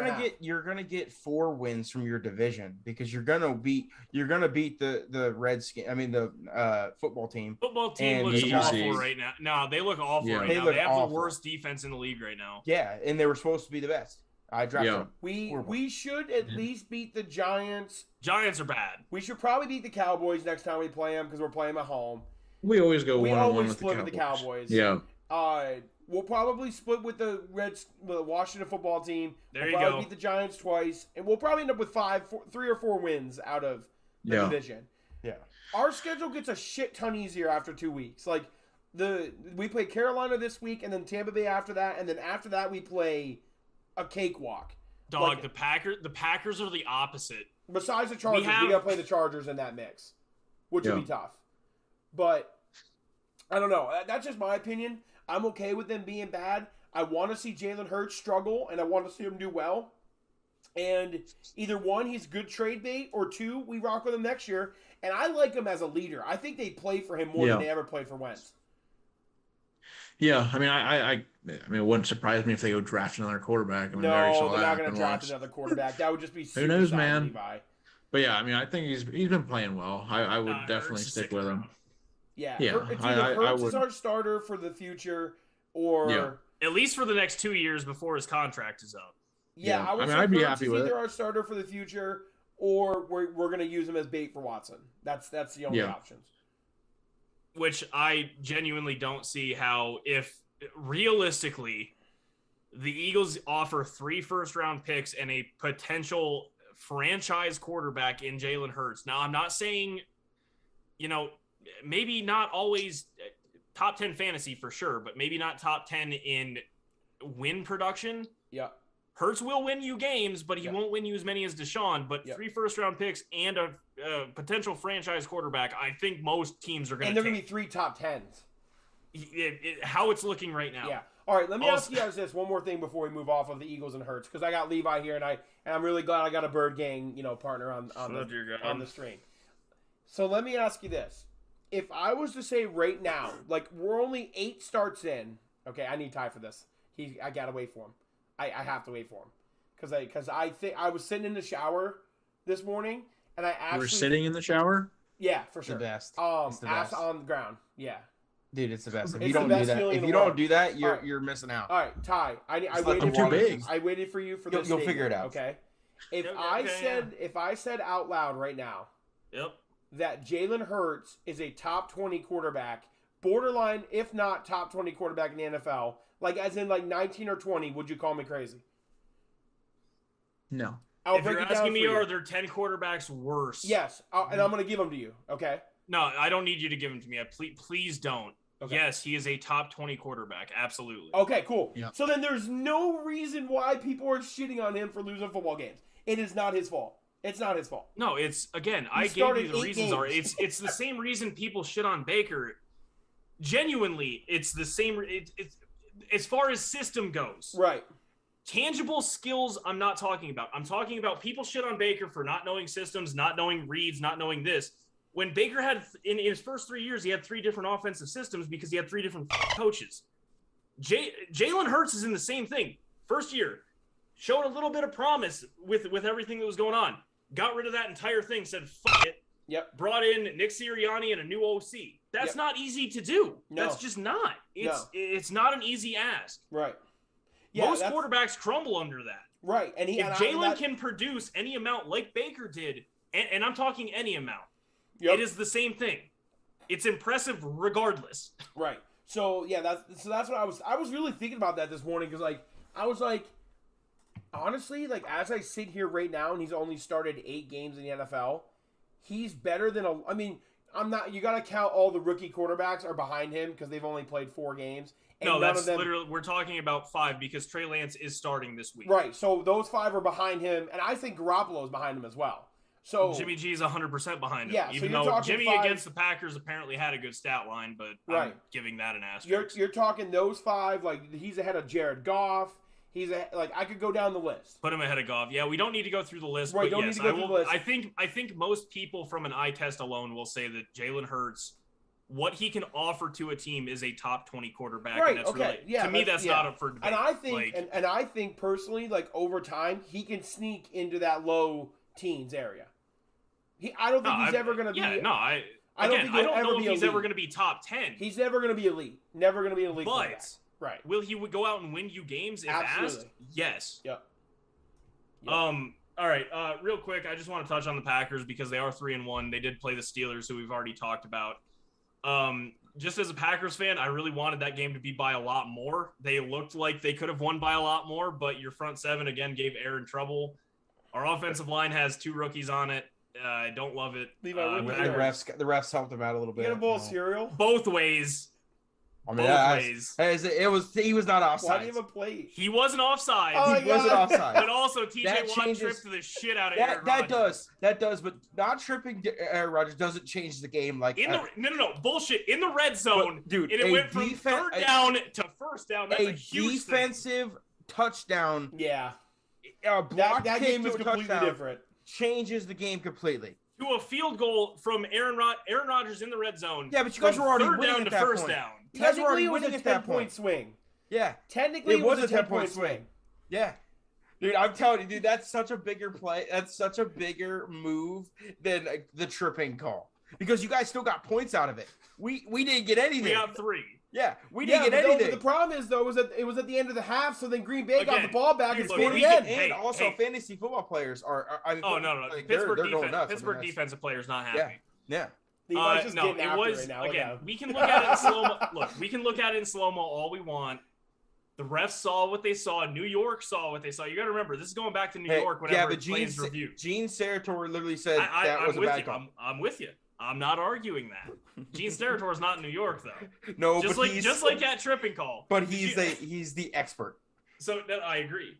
gonna get 4 wins from your division because you're gonna beat the Redskins. I mean the football team. Football team looks awful right now. No, they look awful right now. They have the worst defense in the league right now. Yeah, and they were supposed to be the best. I drafted them. We should at least beat the Giants. Giants are bad. We should probably beat the Cowboys next time we play them because we're playing them at home. We always go one-on-one with the Cowboys. Yeah. We'll probably split with the Washington football team. We'll probably beat the Giants twice, and we'll probably end up with 3 or 4 wins out of the division. Yeah. Our schedule gets a shit ton easier after 2 weeks. We play Carolina this week, and then Tampa Bay after that, and then after that we play a cakewalk. Dog, the Packers are the opposite. Besides the Chargers, we gotta play the Chargers in that mix, which will be tough. But I don't know. That's just my opinion. I'm okay with them being bad. I want to see Jalen Hurts struggle, and I want to see him do well. And either 1, he's good trade bait, or 2, we rock with him next year. And I like him as a leader. I think they play for him more than they ever played for Wentz. Yeah, I mean, it wouldn't surprise me if they go draft another quarterback. No, they're not going to draft another quarterback. That would just be who knows, man. Levi. But yeah, I mean, I think he's been playing well. I would definitely stick with him. Yeah, it's either Hurts is our starter for the future, or at least for the next 2 years before his contract is up. Yeah, I would say I'd be Hurts happy is with either it. our starter for the future, or we're going to use him as bait for Watson. That's the only options. Which I genuinely don't see how, if realistically the Eagles offer 3 first-round picks and a potential franchise quarterback in Jalen Hurts. Now, I'm not saying, maybe not always top 10 fantasy for sure, but maybe not top 10 in win production. Yeah. Hurts will win you games, but he won't win you as many as Deshaun. But 3 first-round picks and a potential franchise quarterback, I think most teams are going to And they're going to be 3 top 10s. How it's looking right now. Yeah. All right, let me ask you guys this one more thing before we move off of the Eagles and Hurts, because I got Levi here, and I'm really glad I got a Bird Gang, partner on the stream. So let me ask you this: if I was to say right now, like we're only 8 starts in, okay, I need Ty for this. I gotta wait for him. I have to wait for him because I think I was sitting in the shower this morning, and I actually we're sitting in the shower. Yeah, for sure. The best. Ass on the ground. Yeah. Dude, it's the best. If It's you don't the do best that, feeling if in you the don't world. do that, All you're right. you're missing out. All right, Ty. I like waited I'm too big. I waited for you for this. You'll figure it out. Okay. If Okay, I said out loud right now that Jalen Hurts is a top 20 quarterback, borderline if not top 20 quarterback in the NFL, like as in like 19 or 20, would you call me crazy? No. I'll If break you're it down asking me, for you. are there 10 quarterbacks worse? Yes, and I'm going to give them to you. Okay. No, I don't need you to give them to me. Please don't. Okay. Yes, he is a top 20 quarterback. Absolutely. Okay, cool. Yeah. So then there's no reason why people are shitting on him for losing football games. It is not his fault. It's not his fault. No, it's again. I gave started you the 8 reasons. games. It's the same reason people shit on Baker. Genuinely, it's the same. It's as far as system goes. Right. Tangible skills, I'm not talking about. I'm talking about people shit on Baker for not knowing systems, not knowing reads, not knowing this. When Baker had, in his first 3 years, he had 3 different offensive systems because he had 3 different coaches. Jalen Hurts is in the same thing. First year, showed a little bit of promise with everything that was going on. Got rid of that entire thing, said, fuck it. Yep. Brought in Nick Sirianni and a new OC. That's not easy to do. No. That's just not. It's not an easy ask. Right. Yeah, Most quarterbacks crumble under that. Right. And if Jalen can produce any amount like Baker did, and I'm talking any amount, it is the same thing. It's impressive regardless. Right. So yeah, that's what I was really thinking about that this morning because I was like, honestly, like as I sit here right now and he's only started 8 games in the NFL, he's better than I mean, I'm not. You got to count all the rookie quarterbacks are behind him because they've only played 4 games. And no, that's literally we're talking about 5 because Trey Lance is starting this week. Right. So those 5 are behind him, and I think Garoppolo is behind him as well. So Jimmy G is 100% behind him. Yeah, even so though Jimmy against the Packers apparently had a good stat line, but I'm giving that an asterisk. You're talking those 5 like he's ahead of Jared Goff. He's I could go down the list. Put him ahead of Goff. Yeah, we don't need to go through the list. Right, but don't yes, need to go through the list. I think most people from an eye test alone will say that Jalen Hurts, what he can offer to a team is a top 20 quarterback. Right. And that's okay. Really, to me, that's not up for debate. And I think, and I think personally, like over time, he can sneak into that low teens area. I don't think he's ever going to be. Yeah. No. I don't know if he's ever going to be top 10. He's never going to be elite. Never going to be an elite. But right. Will he go out and win you games if asked? Yes. Yep. All right. Real quick, I just want to touch on the Packers because they are 3-1. They did play the Steelers, who we've already talked about. Just as a Packers fan, I really wanted that game to be by a lot more. They looked like they could have won by a lot more, but your front 7 again gave Aaron trouble. Our offensive line has 2 rookies on it. I don't love it. The refs helped him out a little bit. You get a bowl of cereal? Both ways. I mean, he was not offside. Why do you have a plate? He wasn't offside. He wasn't offside. But also, TJ Watt tripped the shit out of Aaron Rodgers. That does, but not tripping Aaron Rodgers doesn't change the game. Like no, bullshit. In the red zone, dude, and it went from 3rd down to 1st down. That's a huge defensive touchdown. Yeah, that game was completely different. Changes the game completely. To a field goal from Aaron Rodgers in the red zone. Yeah, but you guys were already 3rd winning down at to that 1st point. down. You guys were already winning at that point. 10-point swing. Yeah, technically it was a 10-point swing. Yeah, dude, I'm telling you, dude, that's such a bigger play. That's such a bigger move than the tripping call because you guys still got points out of it. We didn't get anything. We got 3. Yeah, we didn't get anything. The problem is, though, it was at the end of the half, so then Green Bay got the ball back and scored again. again. And fantasy football players are no. Like, Pittsburgh defensive players not happy. Yeah. Levi's just getting after right now. Again, we can look at it in slow-mo. Look, we can look at it in slow-mo all we want. The refs saw what they saw. New York saw what they saw. You got to remember, this is going back to New York whenever it plays review. Gene Steratore literally said that was a bad call. I'm with you. I'm not arguing that. Gene Steratore is not in New York, though. No, just like that tripping call. But he's the expert. So I agree.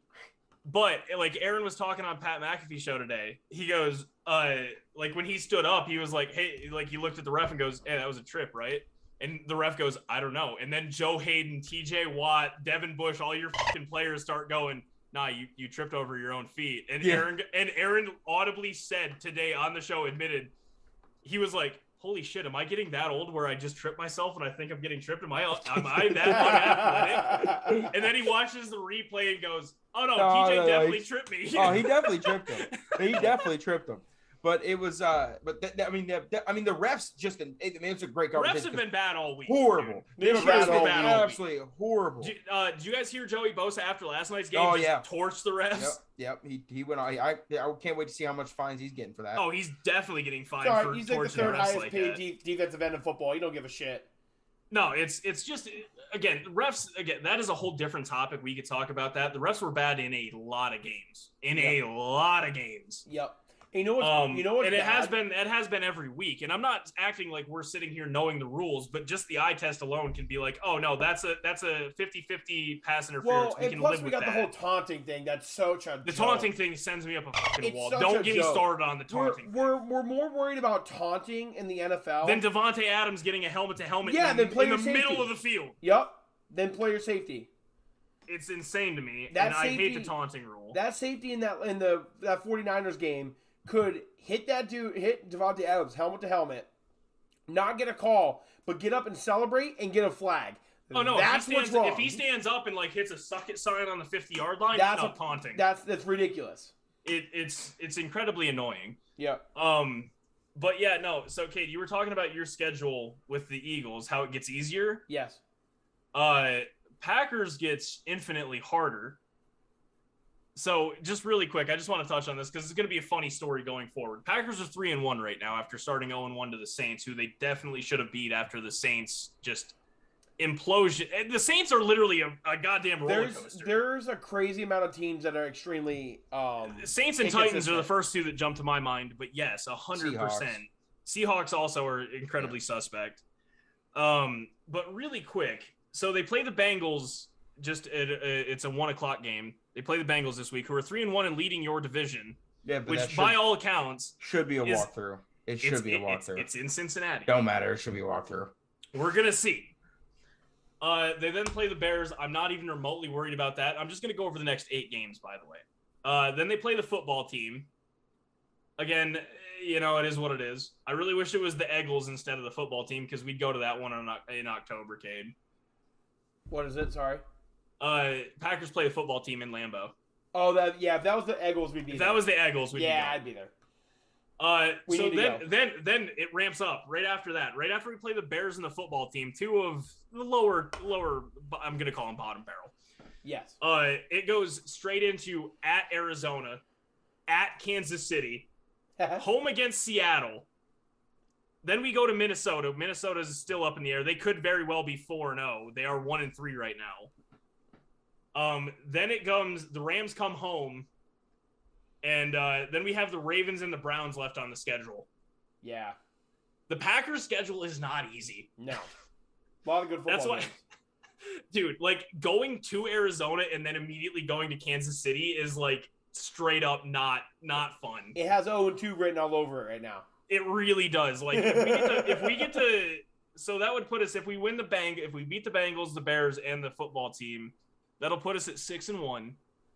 But like Aaron was talking on Pat McAfee's show today, he goes, like when he stood up, he was like, hey, like he looked at the ref and goes, hey, that was a trip, right? And the ref goes, I don't know. And then Joe Hayden, TJ Watt, Devin Bush, all your fucking players start going, nah, you tripped over your own feet. And Aaron audibly said today on the show, admitted, he was like, holy shit, am I getting that old where I just tripped myself and I think I'm getting tripped? Am I that unathletic? And then he watches the replay and goes, oh no, TJ definitely tripped me. Oh, he definitely tripped him. He definitely tripped him. But it was, the refs just, it's a great conversation. Refs have been bad all week. Horrible. They've been bad all week. Absolutely horrible. Did you guys hear Joey Bosa after last night's game? Torched the refs. Yep. He went on. I can't wait to see how much fines he's getting for that. Oh, he's definitely getting fined for he's torching like the third refs highest like paid that. defensive end in football. You don't give a shit. No, it's just, again, refs, that is a whole different topic. We could talk about that. The refs were bad in a lot of games. Yep. You know what's and it has been every week. And I'm not acting like we're sitting here knowing the rules, but just the eye test alone can be like, oh no, that's a 50-50 pass interference. Well, and plus we got the whole taunting thing. That's such a joke. Taunting thing sends me up a fucking wall. Don't get me started on the taunting. We're more worried about taunting in the NFL than Devontae Adams getting a helmet to helmet in the middle of the field. Yep. Then player safety. It's insane to me. I hate the taunting rule. That safety in that 49ers game could hit Devontae Adams helmet to helmet, not get a call, but get up and celebrate and get a flag. Oh no! That's what's wrong. If he stands up and like hits a suck it sign on the 50-yard line, that's not taunting. That's ridiculous. It's incredibly annoying. Yeah. But yeah, no. So Kate, you were talking about your schedule with the Eagles, how it gets easier. Yes. Packers gets infinitely harder. So just really quick, I just want to touch on this because it's going to be a funny story going forward. Packers are 3-1 right now after starting 0-1 to the Saints, who they definitely should have beat after the Saints just implosion. The Saints are literally a goddamn roller coaster. There's a crazy amount of teams that are extremely Saints and Titans are the first two that jump to my mind, but yes, 100%. Seahawks also are incredibly suspect. But really quick, so they play the Bengals. It's a 1:00 game. They play the Bengals this week, who are 3-1 and leading your division. Yeah, but which by all accounts should be a walkthrough. It should be a walkthrough. It's in Cincinnati. Don't matter. It should be a walkthrough. We're gonna see. They then play the Bears. I'm not even remotely worried about that. I'm just gonna go over the next 8 games, by the way. Then they play the football team. Again, it is what it is. I really wish it was the Eagles instead of the football team because we'd go to that one in October, Cade. What is it? Sorry. Packers play the football team in Lambeau. Oh, if that was the Eagles, we'd be there. If that was the Eagles, we'd be there. Yeah, I'd be there. So then it ramps up right after that. Right after we play the Bears and the football team, 2 of the lower, I'm going to call them bottom barrel. Yes. It goes straight into at Arizona, at Kansas City, home against Seattle. Then we go to Minnesota. Minnesota is still up in the air. They could very well be 4-0. They are 1-3 right now. Then the Rams come home, and then we have the Ravens and the Browns left on the schedule. Yeah. The Packers' schedule is not easy. No. A lot of good football games. Dude, like going to Arizona and then immediately going to Kansas City is like straight up not fun. It has 0-2 written all over it right now. It really does. Like if we get to so that would put us if we beat the Bengals, the Bears, and the football team, that'll put us at 6-1.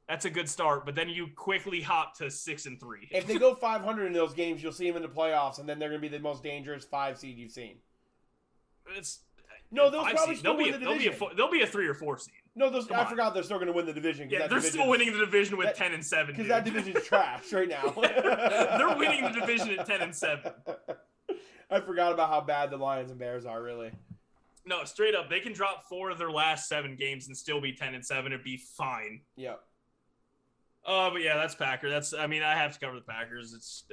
That's a good start, but then you quickly hop to 6-3. If they go 500 in those games, you'll see them in the playoffs, and then they're going to be the most dangerous 5 seed you've seen. They'll probably still win the division. They'll be a 3 or 4 seed. No, I forgot they're still going to win the division. Yeah, they're still winning the division with 10-7. Because that division's trash right now. They're winning the division at 10-7. I forgot about how bad the Lions and Bears are, really. No, straight up, they can drop 4 of their last 7 games and still be 10-7 and be fine. Yep. But yeah, that's Packers. I have to cover the Packers.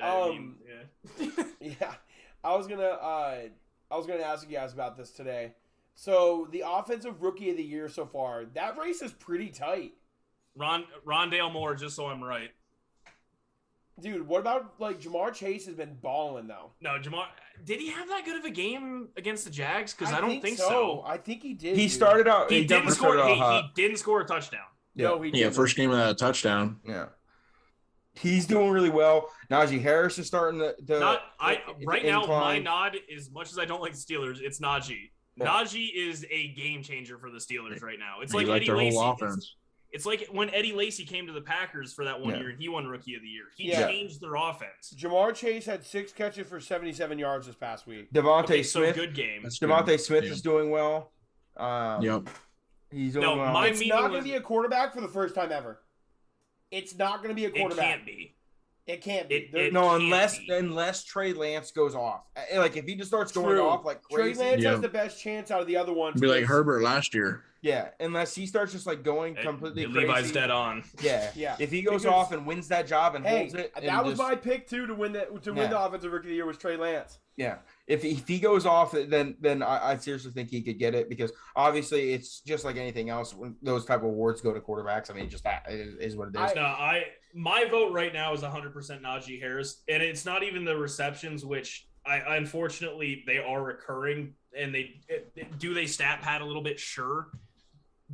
Yeah. I was gonna ask you guys about this today. So the offensive rookie of the year so far, that race is pretty tight. Rondale Moore, just so I'm right. Dude, what about like Jamar Chase has been balling though? No, Jamar, did he have that good of a game against the Jags? Because I don't think so. I think he did. He started out. He didn't score. He didn't score a touchdown. Yeah. No, he didn't. First game of that touchdown. Yeah. He's doing really well. Najee Harris is starting right now, my nod, as much as I don't like the Steelers, it's Najee. Yeah. Najee is a game changer for the Steelers right now. It's like Eddie their Lacy. Whole offense. It's like when Eddie Lacy came to the Packers for that one year and he won Rookie of the Year. He changed their offense. Jamar Chase had 6 catches for 77 yards this past week. Devontae Smith. So good game. Devontae Smith is doing well. He's doing well. It's not going to be a quarterback for the first time ever. It's not going to be a quarterback. It can't be. Unless Trey Lance goes off. Like if he just starts going off like crazy. Trey Lance has the best chance out of the other ones. Be like Herbert last year. Yeah, unless he starts just like going completely crazy. Levi's dead on. Yeah. If he goes off and wins that job and holds it, that was my pick too to win the offensive rookie of the year was Trey Lance. Yeah, if he goes off, then I seriously think he could get it because obviously it's just like anything else. When those type of awards go to quarterbacks, I mean, just that is what it is. My vote right now is 100% Najee Harris, and it's not even the receptions, which I unfortunately they are recurring, and they stat pad a little bit, sure.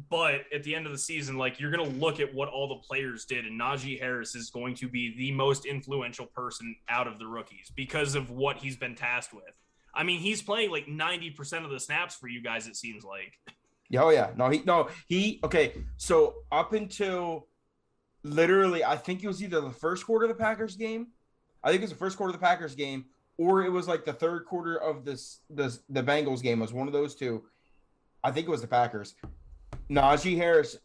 But at the end of the season, like you're going to look at what all the players did, and Najee Harris is going to be the most influential person out of the rookies because of what he's been tasked with. I mean, he's playing like 90% of the snaps for you guys, it seems like. Oh, yeah. Okay. So up until literally, I think it was either the first quarter of the Packers game. I think it was the first quarter of the Packers game, or it was like the third quarter of the Bengals game. It was one of those two. I think it was the Packers. Najee Harris,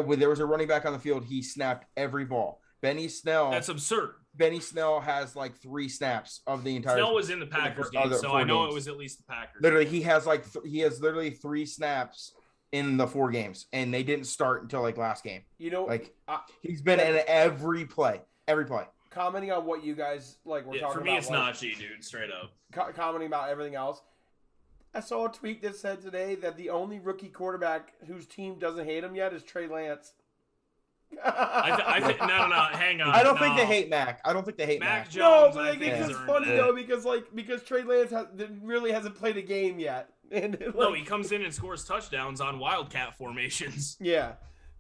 when there was a running back on the field, he snapped every ball. Benny Snell. That's absurd. Benny Snell has like 3 snaps of the entire. Snell was in the Packers game, so I know it was at least the Packers. Literally, he has literally 3 snaps in the 4 games, and they didn't start until like last game. He's been in every play. Commenting on what you guys like, we're talking about. For me, it's Najee, dude, straight up. Commenting about everything else. I saw a tweet that said today that the only rookie quarterback whose team doesn't hate him yet is Trey Lance. No, hang on. I don't think they hate Mac. I don't think they hate Mac. Jones, no, but I think it's funny though because Trey Lance really hasn't played a game yet. And he comes in and scores touchdowns on Wildcat formations. Yeah,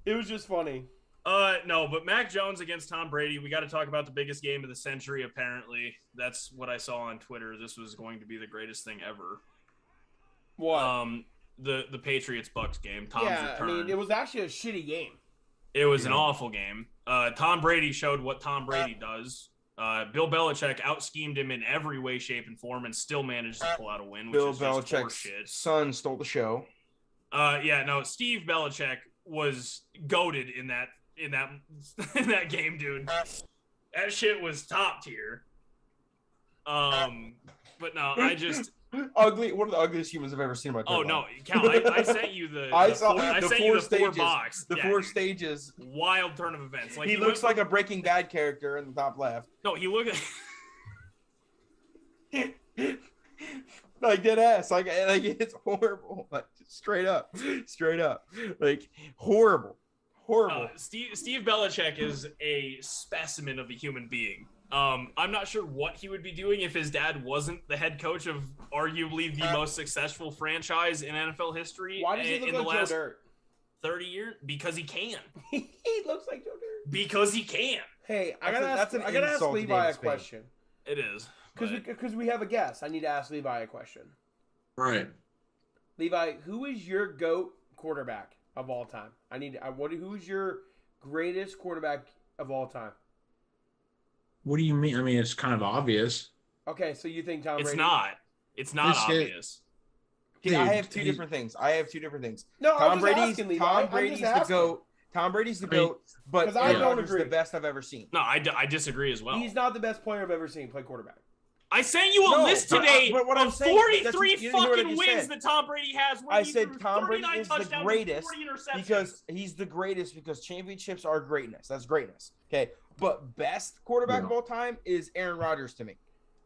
it was just funny. No, but Mac Jones against Tom Brady. We got to talk about the biggest game of the century. Apparently, that's what I saw on Twitter. This was going to be the greatest thing ever. What? The Patriots Bucks game. Tom's return. I mean, it was actually a shitty game. It was an awful game. Tom Brady showed what Tom Brady does. Bill Belichick out-schemed him in every way, shape, and form, and still managed to pull out a win. Bill Belichick's son stole the show. Steve Belichick was goated in that game, dude. That shit was top tier. But no, I just. Ugly, one of the ugliest humans I've ever seen in my life. Oh no, Cal! I sent you the. I saw the 4 stages. 4 box. The 4 stages. Wild turn of events. Like he looks like a Breaking Bad character in the top left. No, he looked. Like dead ass. Like it's horrible. Like straight up, like horrible. Steve Belichick is a specimen of a human being. I'm not sure what he would be doing if his dad wasn't the head coach of arguably the most successful franchise in NFL history. Why does he look like Joe Dirt? 30 years? Because he can. He looks like Joe Dirt. Because he can. Hey, I gotta ask Levi a question. It is. Because we have a guest. I need to ask Levi a question. Right. Levi, who is your GOAT quarterback of all time? Who's your greatest quarterback of all time? What do you mean? I mean, it's kind of obvious. Okay, so you think Tom Brady? It's not obvious. Dude, I have two different things. No, Tom Brady's the GOAT. Tom Brady's the GOAT, but I don't Rodgers agree. the best I've ever seen. No, I disagree as well. He's not the best player I've ever seen play quarterback. I sent you a list today of 43 you fucking wins that Tom Brady has. I said Tom Brady is the greatest because he's the greatest because championships are greatness. That's greatness. Okay, but best quarterback of all time is Aaron Rodgers to me.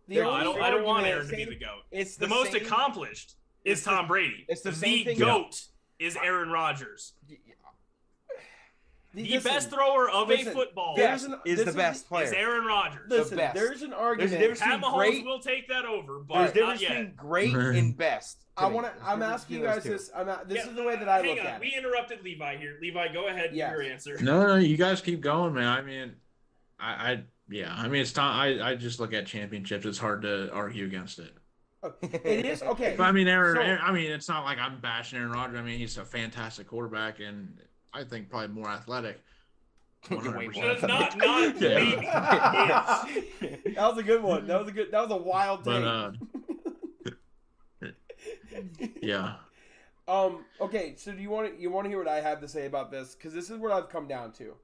I don't want Aaron to be the GOAT. It's the most accomplished. is Tom Brady. It's the the same thing. GOAT is Aaron Rodgers. The Listen, best thrower of a football is the best player. Is Aaron Rodgers. Listen, the best. there's an argument. There's a difference Pat Mahomes great, will take that over, but there's a not difference yet. between great and best. I'm asking you guys this. This is the way that I look at it. We interrupted Levi here. Levi, go ahead. Give your answer. No, you guys keep going, man. I mean, I mean, it's time. I just look at championships. It's hard to argue against it. It is okay. But I mean, I mean, it's not like I'm bashing Aaron Rodgers. I mean, he's a fantastic quarterback, and I think probably more athletic. 100%. Not maybe. That was a good one. That was a wild take. But, yeah. Okay, so do you want to hear what I have to say about this? Because this is what I've come down to.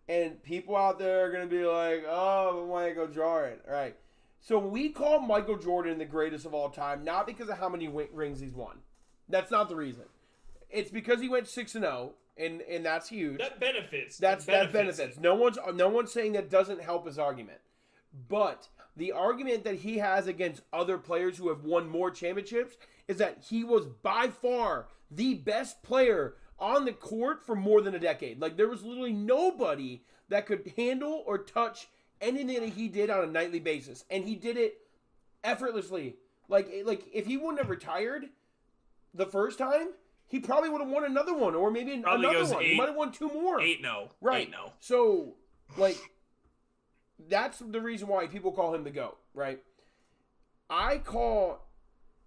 And people out there are going to be like, oh, Michael Jordan. All right. So we call Michael Jordan the greatest of all time, not because of how many rings he's won. That's not the reason. It's because he went 6-0, and that's huge. That benefits. That benefits. No one's saying that doesn't help his argument. But the argument that he has against other players who have won more championships is that he was by far the best player on the court for more than a decade. Like, there was literally nobody that could handle or touch anything that he did on a nightly basis. And he did it effortlessly. Like if he wouldn't have retired the first time, he probably would have won another one, or maybe another one. He might have won 2 more. 8-0. Right. 8-0. So, like, that's the reason why people call him the GOAT, right? I call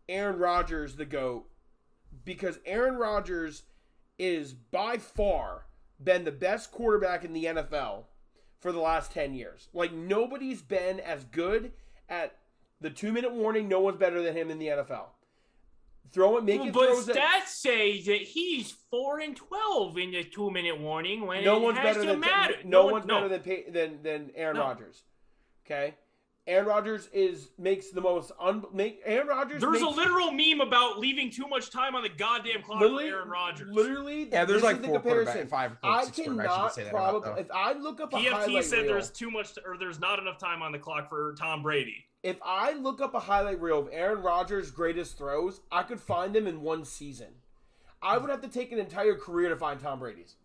Aaron Rodgers the GOAT because Aaron Rodgers is by far been the best quarterback in the NFL for the last 10 years. Like, nobody's been as good at the 2-minute warning. No one's better than him in the NFL. But stats say that he's 4-12 in the 2-minute warning when no it one's has better to than matter. No one's better than Aaron Rodgers. Okay, Aaron Rodgers makes the most. Aaron Rodgers. There's a literal meme about leaving too much time on the goddamn clock for Aaron Rodgers. Literally, yeah. There's like 4 comparison. 5 I cannot probably. If I look up a highlight reel, PFT said there's too much, or there's not enough time on the clock for Tom Brady. If I look up a highlight reel of Aaron Rodgers' greatest throws, I could find them in one season. I would have to take an entire career to find Tom Brady's.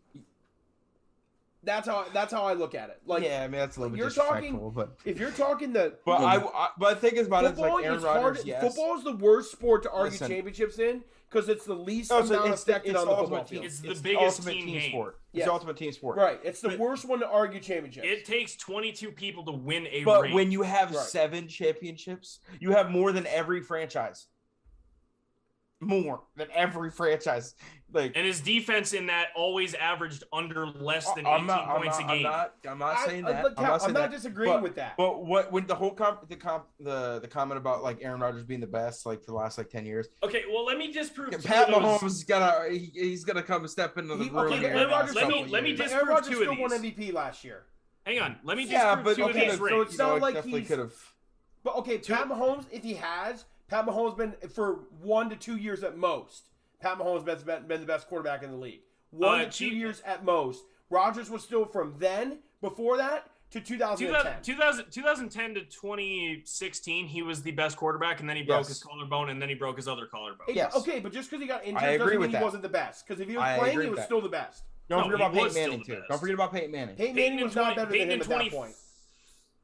That's how I look at it. Like, yeah, I mean that's a little bit disrespectful, but if you're talking the but the thing is about it, it's like Aaron Rodgers. Yes. Football is the worst sport to argue championships in because it's the least amount affected on the football field. It's the biggest team sport. It's the ultimate team sport. Right. It's the worst one to argue championships. It takes 22 people to win a ring. But when you have 7 championships, you have more than every franchise. More than every franchise. Like, and his defense in that always averaged under less than 18 points a game. I'm not saying that. I'm not disagreeing with that. But when the whole the comment about like Aaron Rodgers being the best like for the last like 10 years. Okay, well let me disprove. Pat Mahomes he's gonna come and step into the room. Let me disprove Aaron Rodgers 2 of still these. Won MVP last year. Hang on, let me disprove 2 of these rings. So it's not like definitely could have. But okay, Pat Mahomes, if he has. Pat Mahomes been for 1 to 2 years at most. Pat Mahomes has been the best quarterback in the league. 1 to 2 years at most. Rodgers was still from then, before that, to 2010. 2010 to 2016, he was the best quarterback, and then he broke his collarbone, and then he broke his other collarbone. Yes. Okay, but just because he got injured doesn't mean he wasn't the best. Because if he was playing, he was still the best. Don't forget about Peyton Manning, too. Don't forget about Peyton Manning. Peyton Manning was not better than him at that point.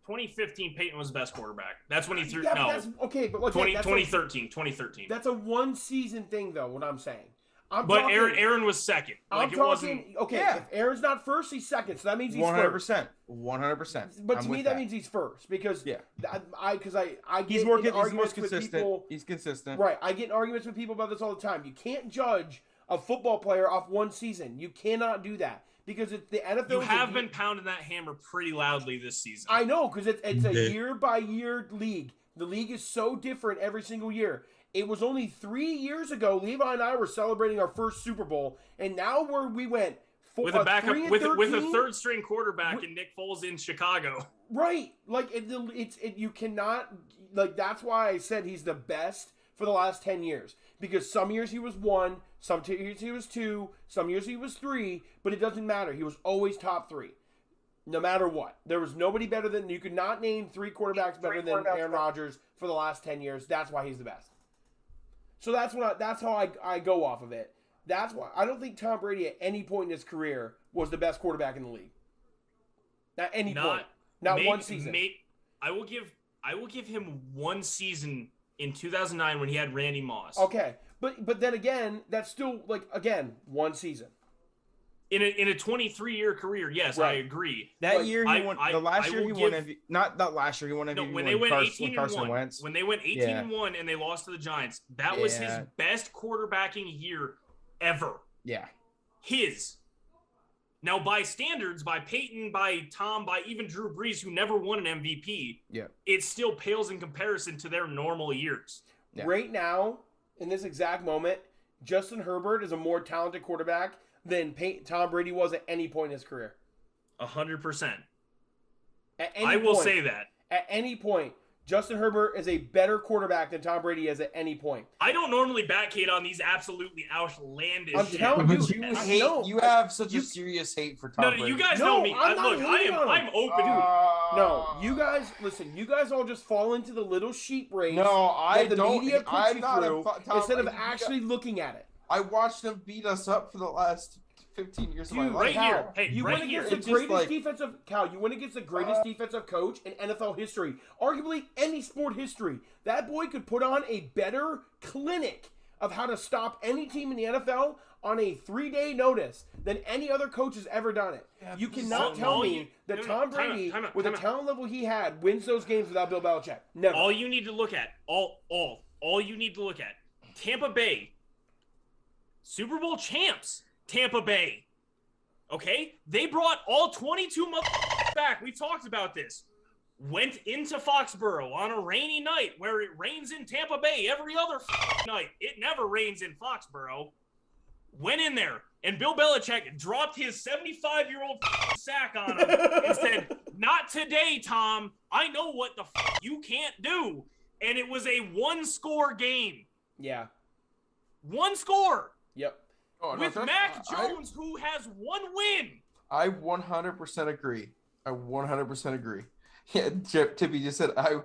2015, Peyton was the best quarterback. That's when he threw. Yeah, no, okay, but look, 2013. That's a one-season thing, though. What I'm saying. Aaron was second. Like, if Aaron's not first, he's second. So that means he's 100%. 100%. But to me, that means he's first because I get he's more arguments consistent. with people. He's consistent. Right. I get in arguments with people about this all the time. You can't judge a football player off one season. You cannot do that. Because it's the NFL. You have been pounding that hammer pretty loudly this season. I know, because it's a year-by-year league. The league is so different every single year. It was only 3 years ago, Levi and I were celebrating our first Super Bowl, and now we went with a backup with a third-string quarterback and Nick Foles in Chicago. Right, like you cannot like. That's why I said he's the best for the last 10 years. Because some years he was 1, some years he was 2, some years he was 3, but it doesn't matter. He was always top 3, no matter what. There was nobody better than, you could not name 3 quarterbacks better than Aaron Rodgers for the last 10 years. That's why he's the best. So that's how I go off of it. That's why I don't think Tom Brady at any point in his career was the best quarterback in the league. At any point. Not one season. I will give him one season in 2009 when he had Randy Moss. Okay. But then again, that's still one season. In a 23-year career, yes, right. I agree. That year he won. The last year he won MVP. Not that last year he won MVP. No, when they went 18-1. When they went 18-1 and they lost to the Giants, that was his best quarterbacking year ever. Yeah. His. Now, by standards, by Peyton, by Tom, by even Drew Brees, who never won an MVP, it still pales in comparison to their normal years. Yeah. Right now, in this exact moment, Justin Herbert is a more talented quarterback than Tom Brady was at any point in his career. 100%. I will say that. At any point, Justin Herbert is a better quarterback than Tom Brady is at any point. I don't normally backcate on these absolutely outlandish. I'm telling you, you have such a serious hate for Tom Brady. You guys know me. I'm open. No, you guys listen. You guys all just fall into the little sheep race. No, I that don't. The media puts you through instead of Brady, actually looking at it. I watched him beat us up for the last 15 years of my life. Right here. Hey, you right went here. against the greatest defensive You went against the greatest defensive coach in NFL history, arguably any sport history. That boy could put on a better clinic of how to stop any team in the NFL on a 3-day notice than any other coach has ever done it. Yeah, you cannot tell me that Tom Brady, with the talent level he had, wins those games without Bill Belichick. Never. All you need to look at, all you need to look at, Tampa Bay, Super Bowl champs. Tampa Bay. Okay? They brought all 22 back. We talked about this. Went into Foxborough on a rainy night where it rains in Tampa Bay every other night. It never rains in Foxborough. Went in there, and Bill Belichick dropped his 75-year-old sack on him and said, "Not today, Tom. I know what the you can't do." And it was a one-score game. Yeah. One score. Yep. With Mac Jones, who has one win. I 100% agree. I 100% agree. Yeah, Tippy just said I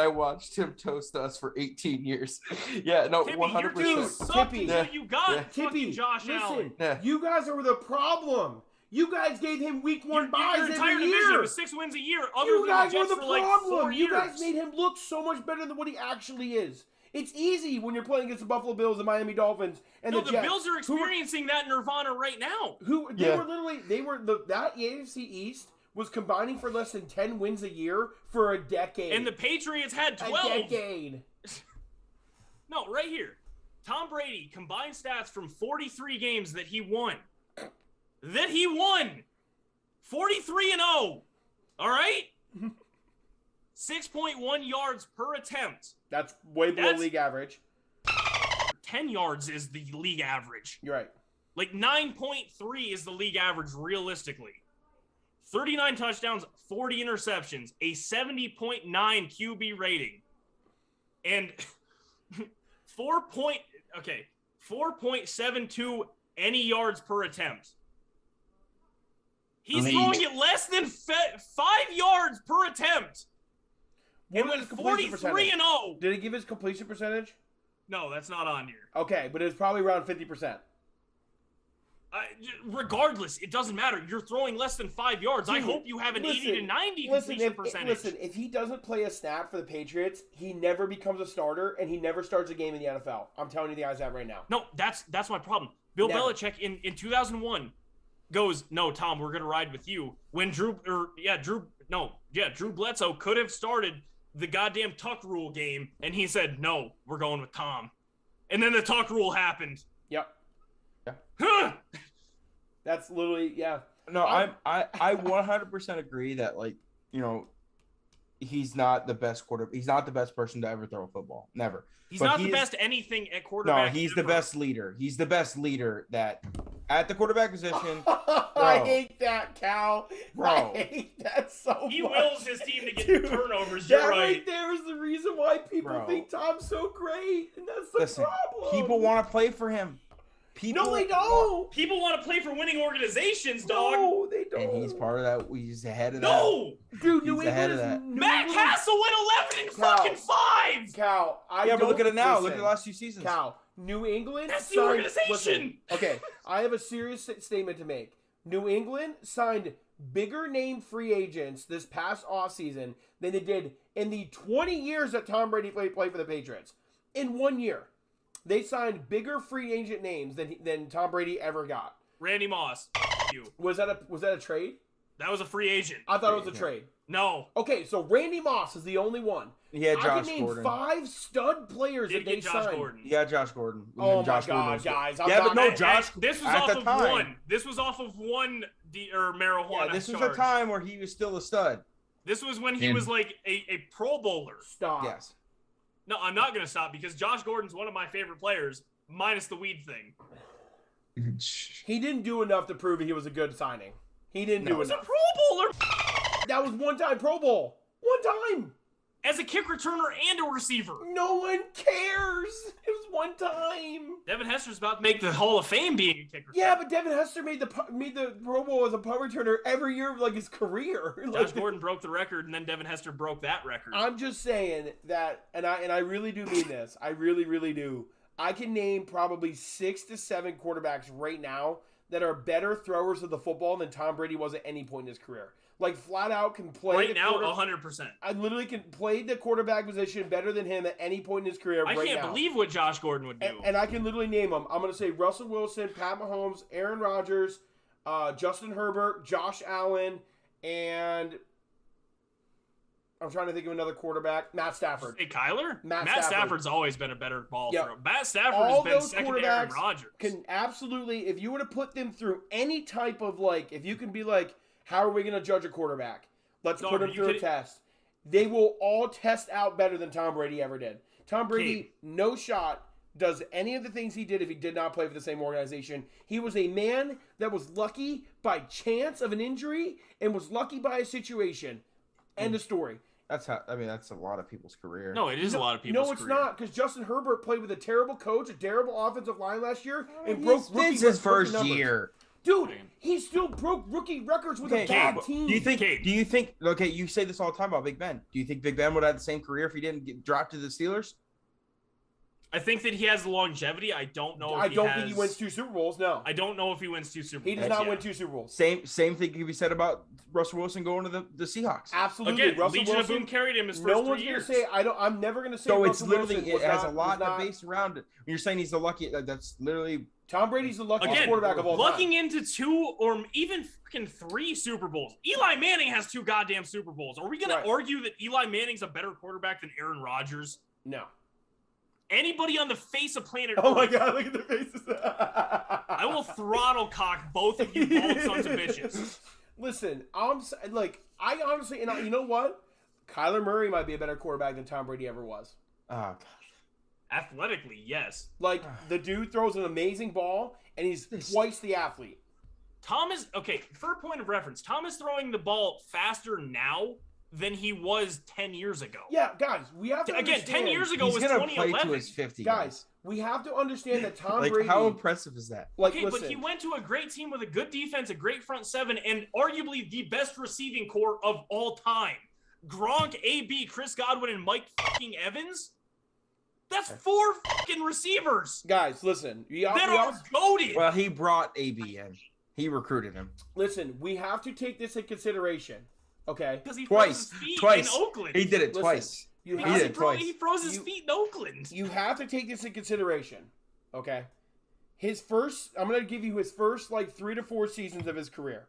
watched him toast us for 18 years. Yeah, no, Tippy, 100%. Tippy, you got Tippy, Josh Allen. You guys are the problem. You guys gave him week 1 buys every year. With 6 wins a year. You guys were the problem. You guys made him look so much better than what he actually is. It's easy when you're playing against the Buffalo Bills, the Miami Dolphins, and the Jets. The Bills are experiencing that nirvana right now. That AFC East was combining for less than 10 wins a year for a decade. And the Patriots had 12. A decade. No, right here. Tom Brady combined stats from 43 games that he won. 43-0. All right? 6.1 yards per attempt. That's way below league average. 10 yards is the league average. You're right. Like 9.3 is the league average realistically. 39 touchdowns, 40 interceptions, a 70.9 QB rating. And 4.72 any yards per attempt. He's throwing it less than 5 yards per attempt. And went 43-0. Did he give his completion percentage? No, that's not on here. Okay, but it was probably around 50%. Regardless, it doesn't matter. You're throwing less than 5 yards. I hope you have an 80 to 90 completion percentage. Listen, if he doesn't play a snap for the Patriots, he never becomes a starter, and he never starts a game in the NFL. I'm telling you the guys that right now. No, that's my problem. Bill Belichick in 2001 goes, "No, Tom, we're gonna ride with you." When Drew Bledsoe could have started the goddamn tuck rule game, and he said, "No, we're going with Tom." And then the tuck rule happened. Yep. Huh. That's literally, yeah. No, I 100% agree that, like, you know, he's not the best quarterback. He's not the best person to ever throw a football. Never. He's not the best anything at quarterback. No, he's the best leader. He's the best leader that at the quarterback position. I hate that, Cal. Bro. I hate that so much. He wills his team to get turnovers. You're right. Right there is the reason why people think Tom's so great, and that's the problem. People want to play for him. No, they don't. People want to play for winning organizations, dog. No, they don't. And he's part of that. He's ahead of that. No, dude, He's ahead of that. Matt Castle went 11 and fucking 5. Cal, But look at it now. Look at the last 2 seasons. Cal, New England. That's the organization. Listen, okay, I have a serious statement to make. New England signed bigger name free agents this past offseason than they did in the 20 years that Tom Brady played for the Patriots. In 1 year, they signed bigger free agent names than Tom Brady ever got. Randy Moss. You. Was that a trade? That was a free agent. I thought it was a trade. No. Okay, so Randy Moss is the only one. Yeah, Josh I can name Gordon. 5 stud players Did that they get Josh signed. Gordon. Yeah, Josh Gordon. Oh Josh my Gordon God, was good. guys! Yeah, but no, Josh. This was at off the of time. one. This was off of one marijuana. Yeah, this was charge. a time where he was still a stud. This was when he was like a Pro Bowler. Stop. Yes. No, I'm not gonna stop because Josh Gordon's one of my favorite players, minus the weed thing. He didn't do enough to prove he was a good signing. He didn't do He was a enough. Pro Bowler That was one-time Pro Bowl. One time. as a kick returner and a receiver. No one cares. It was one time. Devin Hester's about to make the Hall of Fame being a kick returner. Yeah, but Devin Hester made the Pro Bowl as a punt returner every year of like his career. Josh Gordon broke the record, and then Devin Hester broke that record. I'm just saying that, and I really do mean this. I really, really do. I can name probably 6 to 7 quarterbacks right now that are better throwers of the football than Tom Brady was at any point in his career. Like, flat out can play. Right now, 100%. I literally can play the quarterback position better than him at any point in his career I can't believe what Josh Gordon would do. And I can literally name them. I'm going to say Russell Wilson, Pat Mahomes, Aaron Rodgers, Justin Herbert, Josh Allen, and I'm trying to think of another quarterback. Matt Stafford. Hey, Kyler? Matt Stafford's always been a better ball Yep. thrower. Matt Stafford All has been those second to Aaron quarterbacks Rodgers. can absolutely, if you were to put them through any type of like, if you can be like, how are we going to judge a quarterback? Let's Dog, put them through a test. They will all test out better than Tom Brady ever did. Tom Brady, no shot, does any of the things he did if he did not play for the same organization. He was a man that was lucky by chance of an injury and was lucky by a situation. End of story. That's a lot of people's career. No, it is a lot of people's No, it's career. not, because Justin Herbert played with a terrible coach, a terrible offensive line last year, and broke rookie This is his first numbers. year. Dude, he still broke rookie records with a bad team. Do you think? Okay, you say this all the time about Big Ben. Do you think Big Ben would have the same career if he didn't get dropped to the Steelers? I think that he has longevity. I don't know. I don't think he wins 2 Super Bowls. No, I don't know if he wins 2 Super Bowls. he does not win 2 Super Bowls. Same thing can be said about Russell Wilson going to the Seahawks. Absolutely, Again, Russell Legion of Wilson. Boom carried him his first No 3 one's years. gonna say I'm never gonna say. So Russell it's literally Wilson it was has not- a lot was to not- base around it. When you're saying he's the lucky, that's literally Tom Brady's the luckiest Again, quarterback of all time. looking into 2 or even freaking 3 Super Bowls. Eli Manning has 2 goddamn Super Bowls. Are we going to argue that Eli Manning's a better quarterback than Aaron Rodgers? No. Anybody on the face of planet Oh my Earth, God! Look at the faces. I will throttle cock both of you bald sons of bitches. Listen, I honestly, and you know what? Kyler Murray might be a better quarterback than Tom Brady ever was. oh god. Athletically, yes. Like, the dude throws an amazing ball, and he's twice the athlete. Tom is, okay, for a point of reference, Tom is throwing the ball faster now than he was 10 years ago. Yeah, guys, we have to Again, understand. 10 years ago He's was gonna play 2011. to his 50. Guys, we have to understand that Tom like Brady. how impressive is that? Like, Okay, listen, but he went to a great team with a good defense, a great front seven, and arguably the best receiving core of all time. Gronk, AB, Chris Godwin, and Mike fucking Evans? That's 4 fucking receivers guys, listen. that are goated. Well, he brought AB in. He recruited him. Listen, we have to take this in consideration. Okay. Because he Twice. froze his feet Twice. in Oakland. He did it Listen, twice. You Because have, did it twice. he froze his feet in Oakland. you have to take this in consideration. Okay. I'm going to give you his first, 3 to 4 seasons of his career.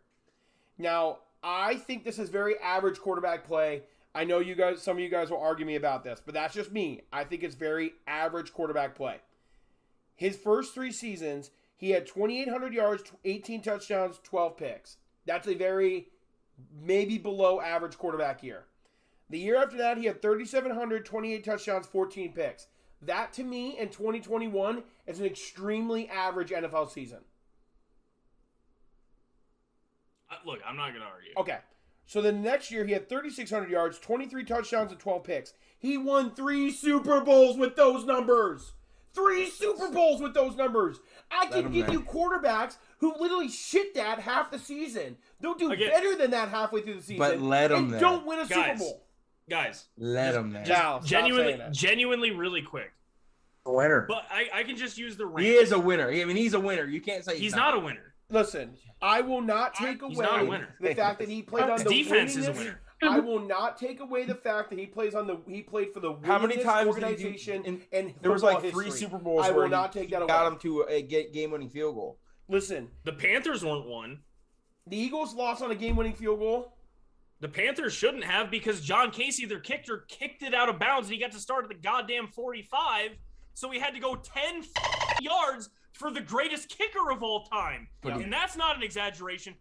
Now, I think this is very average quarterback play. I know some of you guys will argue me about this, but that's just me. I think it's very average quarterback play. His first 3 seasons, he had 2,800 yards, 18 touchdowns, 12 picks. That's a very maybe below average quarterback year. The year after that, he had 3,700, 28 touchdowns, 14 picks. That, to me, in 2021, is an extremely average NFL season. Look, I'm not going to argue. Okay. So the next year, he had 3,600 yards, 23 touchdowns, and 12 picks. He won 3 Super Bowls with those numbers. 3 Super Bowls with those numbers. I Let can 'em give know. you quarterbacks who literally shit that half the season. They'll do better than that halfway through the season. But let 'em and there. don't win a Super Guys. Bowl. Guys, Let them there. Now, stop saying that. genuinely, really quick. A winner. But I can just use the rant. He is a winner. I mean, he's a winner. You can't say He's not a winner. Listen, I will not take He's not a away winner. the fact that he played on His the defense is a winningest- winner. I will not take away the fact that he played for the How many winningest times did he organization do, in there was football like 3 history. Super Bowls I where will not take that got away. him to a game-winning field goal. Listen, The Panthers weren't one. the Eagles lost on a game-winning field goal. The Panthers shouldn't have because John Casey, their kicker, kicked it out of bounds and he got to start at the goddamn 45. So he had to go 10 yards for the greatest kicker of all time. And that's not an exaggeration.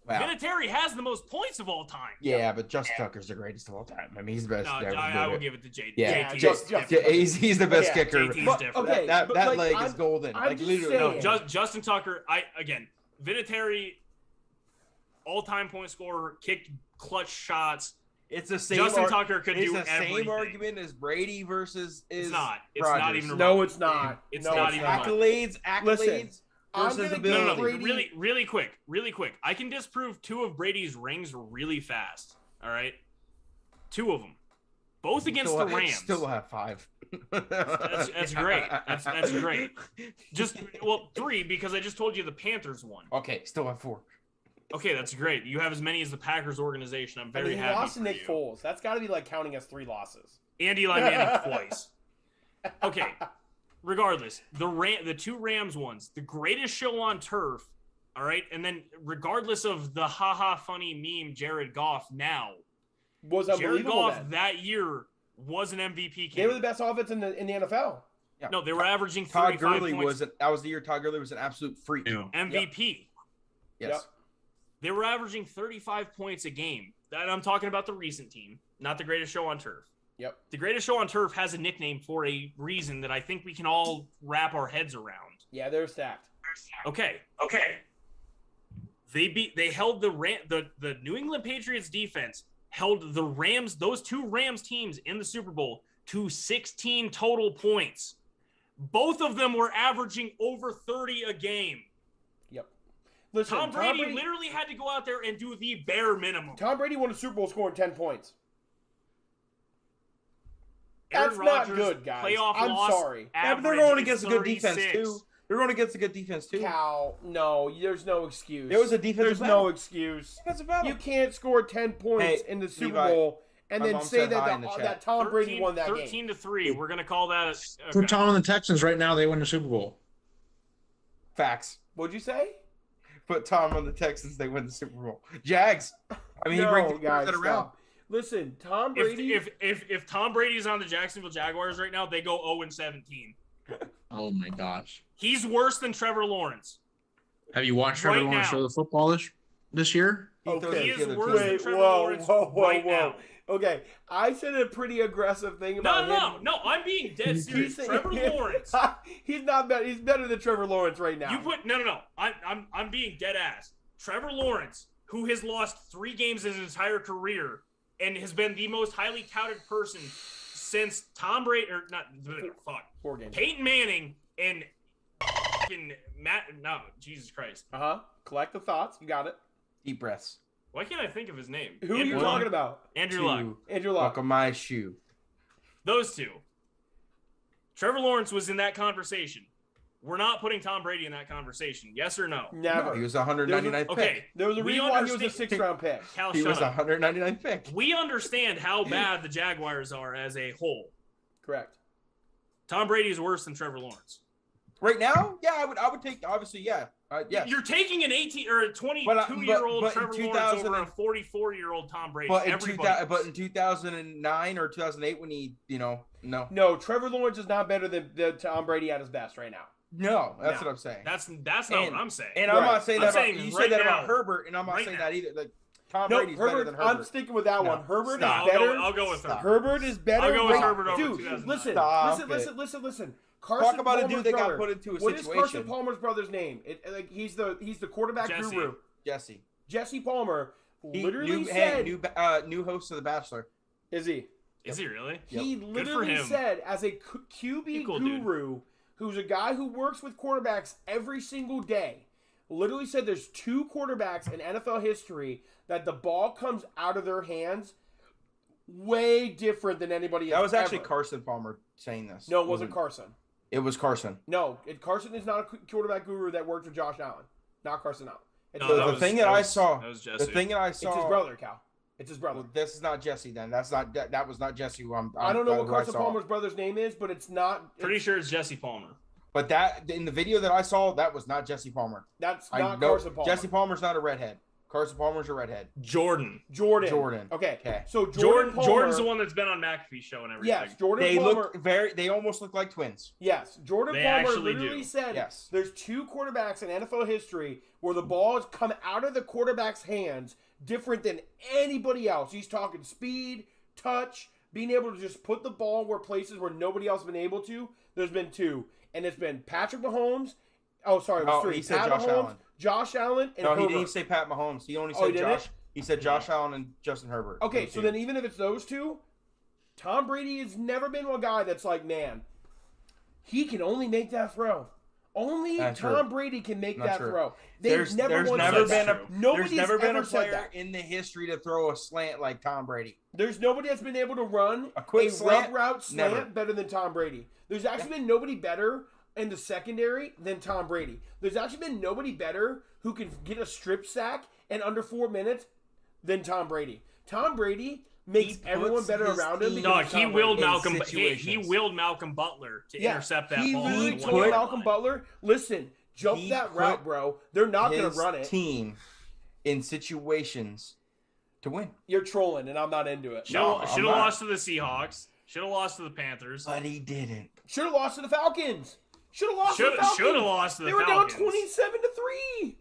Wow. Vinatieri has the most points of all time. Yeah, but Justin Tucker's the greatest of all time. I mean, he's the best. No, to ever I do will it. give it to JT. Yeah, JT. he's the best kicker. JT's But, different. okay, That but, like, leg I'm- is golden. I'm Like just literally. saying. No, Justin Tucker, Vinatieri, all-time point scorer, kicked clutch shots. It's the same. Justin Tucker could it's do the everything. same argument as Brady versus It's not. It's Rodgers. not even. No, it's not. It's No, not it's even. not. accolades. Listen, I'm versus gonna ability. No, Brady- really quick. I can disprove 2 of Brady's rings really fast. All right, 2 of them, both against the Rams. Still have 5. That's great. That's great. 3 because I just told you the Panthers won. Okay, still have 4. Okay, that's great. You have as many as the Packers organization. I'm I very mean, he happy lost for to Nick you. Foles. That's got to be like counting as 3 losses. And Eli Manning twice. Okay. Regardless, the 2 Rams ones, the greatest show on turf. All right, and then regardless of the haha funny meme, Jared Goff now. Was Jared unbelievable. Goff Then. that year was an MVP They were the candidate. best offense in the NFL. Yeah. No, they were averaging Todd 35 Gurley points. that was the year Todd Gurley was an absolute freak. MVP. Yes. Yep. They were averaging 35 points a game. And I'm talking about the recent team, not the greatest show on turf. Yep. The greatest show on turf has a nickname for a reason that I think we can all wrap our heads around. Yeah, they're stacked. Okay. They held the New England Patriots defense held the Rams, those 2 Rams teams in the Super Bowl to 16 total points. Both of them were averaging over 30 a game. Yep. Listen, Tom Brady literally had to go out there and do the bare minimum. Tom Brady won a Super Bowl scoring 10 points. Aaron That's Rodgers, not good, guys. playoff I'm loss, sorry. Yeah, but they're average going against a good 36. defense too. They're going against a good defense too. Cal, no, there's no excuse. There was a defensive There's battle. no excuse. Defensive battle. You can't score 10 points Hey, in the Super Levi, Bowl and my then mom say said hi that, in the chat. that Tom Brady won that 13 game. to 3. We're gonna call that. Put Tom and the Texans right now. They win the Super Bowl. Facts. What'd you say? Put Tom on the Texans. They win the Super Bowl. Jags. I mean, he No, brings guys, that around. stop. Listen, Tom Brady. If Tom Brady's on the Jacksonville Jaguars right now, they go 0-17. Oh my gosh! He's worse than Trevor Lawrence. Have you watched Trevor Right Lawrence now. show the football this year? He throws Okay. He it is together, worse too. than Wait, Trevor whoa, Lawrence whoa, right whoa. now. Okay, I said a pretty aggressive thing about him. No, I'm being dead serious. Trevor Lawrence. He's not better. He's better than Trevor Lawrence right now. You put no. I'm being dead ass. Trevor Lawrence, who has lost 3 games in his entire career and has been the most highly touted person since Tom Brady Four games. Peyton Manning and Jesus Christ. Collect the thoughts. You got it. Deep breaths. Why can't I think of his name? Who are you Andrew talking Luck. about? Andrew Luck. Andrew Luck. Buckle my shoe. Those 2. Trevor Lawrence was in that conversation. We're not putting Tom Brady in that conversation. Yes or no? Never. No, he was 199th pick. Okay. There was a We reason why he was a understand- 6th round pick. Cal, He shut was up. 199th pick. We understand how bad the Jaguars are as a whole. Correct. Tom Brady is worse than Trevor Lawrence. Right now, yeah, I would take obviously, yeah, yeah. You're taking an 18 or a 22-year-old but in Trevor 2000 Lawrence over a 44-year-old Tom Brady. But Everybody. in 2009 or 2008, when he, no, No, Trevor Lawrence is not better than Tom Brady at his best right now. that's No. what I'm saying. That's not what I'm saying. And I'm not saying I'm that. saying You right said that now. about Herbert, and I'm not Right saying now. that either. Like Tom No, Brady's better than Herbert. I'm sticking with that No. one. Herbert Stop. is better. I'll go with Stop. Herbert. Herbert is better. I'll go with right- Herbert over Dude, 2009. listen, Stop listen. Carson Talk about a Palmer's dude that got brother. put into a What is situation. Carson Palmer's brother's name? He's the quarterback Jesse. guru. Jesse Palmer He, literally new, said, new host of The Bachelor. "Is he?" Is he really? He Good for literally him. said, as a QB He cool dude. guru who's a guy who works with quarterbacks every single day, literally said there's 2 quarterbacks in NFL history that the ball comes out of their hands way different than anybody else. That was actually ever. Carson Palmer saying this. No, it wasn't Carson. It was Carson. No, Carson is not a quarterback guru that worked with Josh Allen. Not Carson Allen. The thing that I saw. That was Jesse. The thing that I saw. It's his brother, Cal. It's his brother. Well, this is not Jesse then. That was not Jesse. I don't know what Carson Palmer's brother's name is, but it's not. Pretty sure it's Jesse Palmer. But that in the video that I saw, that was not Jesse Palmer. That's not Carson Palmer. Jesse Palmer's not a redhead. Carson Palmer's a redhead. Jordan. Okay. So Jordan's the one that's been on McAfee's show and everything. Yes, Jordan Palmer. They almost look like twins. Yes, Jordan They Palmer actually literally do. said Yes. there's 2 quarterbacks in NFL history where the balls come out of the quarterback's hands different than anybody else. He's talking speed, touch, being able to just put the ball where places where nobody else has been able to. There's been 2, and it's been Patrick Mahomes. Oh, sorry, it was 3. He said Pat Josh Mahomes, Allen. Josh Allen, and No, Herbert. he didn't say Pat Mahomes. He only Oh, said he Josh. didn't? He said Josh Allen and Justin Herbert. Okay, so then even if it's those 2, Tom Brady has never been one guy that's like, man, he can only make that throw. Only Tom Brady can make that throw. There's never been a player that. in the history to throw a slant like Tom Brady. There's nobody that's been able to run A quick slant? rub route slant Never. better than Tom Brady. There's actually been nobody better in the secondary than Tom Brady. There's actually been nobody better who can get a strip sack in under 4 minutes than Tom Brady. Tom Brady makes everyone better around him. No, he willed Malcolm. He willed Malcolm Butler to intercept that he ball. He literally told Malcolm Butler, "Listen, jump that route, bro. They're not going to run it." Team in situations to win. You're trolling, and I'm not into it. Should have lost to the Seahawks. Should have lost to the Panthers. But he didn't. Should have lost to the Falcons. Should have lost to the Falcons. Should have lost to the Falcons. Falcons. They were down 27-3.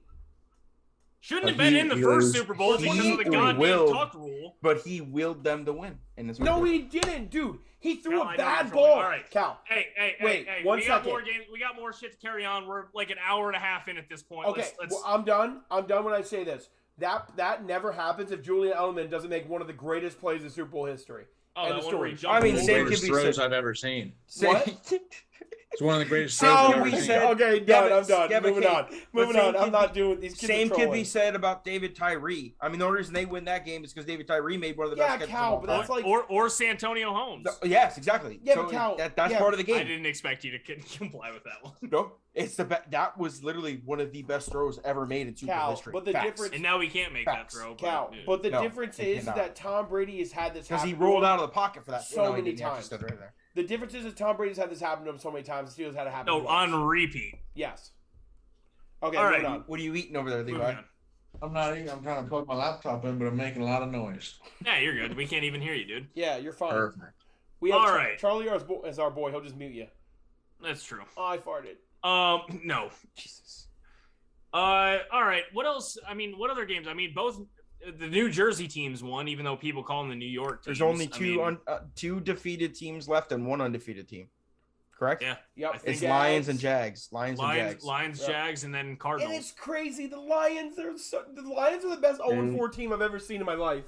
Shouldn't have been in the first Super Bowl because of the goddamn tuck rule. But he willed them to win. No, he didn't, dude. He threw Cal, a bad ball. All right, Cal. Hey, wait, hey, 1 we second. got more games. We got more shit to carry on. We're like an hour and a half in at this point. Okay, well, I'm done. I'm done when I say this. That never happens if Julian Edelman doesn't make one of the greatest plays in Super Bowl history. Oh, that story. I mean, same could be throws said. I've ever seen. What? It's one of the greatest throws I've ever seen. Okay, done. I'm done. Moving on. I'm not doing these kids. Same could be said about David Tyree. I mean, the only reason they win that game is because David Tyree made one of the best catches of all but that's time. like or Santonio Holmes. Yes, exactly. Yeah, so but Cal, that's part of the game. I didn't expect you to comply with that one. No, it's that was literally one of the best throws ever made in Super Bowl history. But the difference, and now we can't make that throw. But the difference is that Tom Brady has had this because he rolled out of the pocket for that so many times. The difference is that Tom Brady's had this happen to him so many times. The Steelers had it happen. No, on repeat. Yes. Okay. All right. On. What are you eating over there, Levi? I'm not eating. I'm trying to plug my laptop in, but I'm making a lot of noise. Yeah, you're good. We can't even hear you, dude. Yeah, you're fine. Perfect. We have all right. Charlie is our boy. He'll just mute you. That's true. Oh, I farted. No. Jesus. All right. What else? I mean, what other games? I mean, both the New Jersey teams won, even though people call them the New York teams. There's only two defeated teams left and one undefeated team. Correct? Yeah. Yep. It's Lions and Jags. Lions, Jags, and then Cardinals. And it's crazy. The Lions are the best 0-4 team I've ever seen in my life.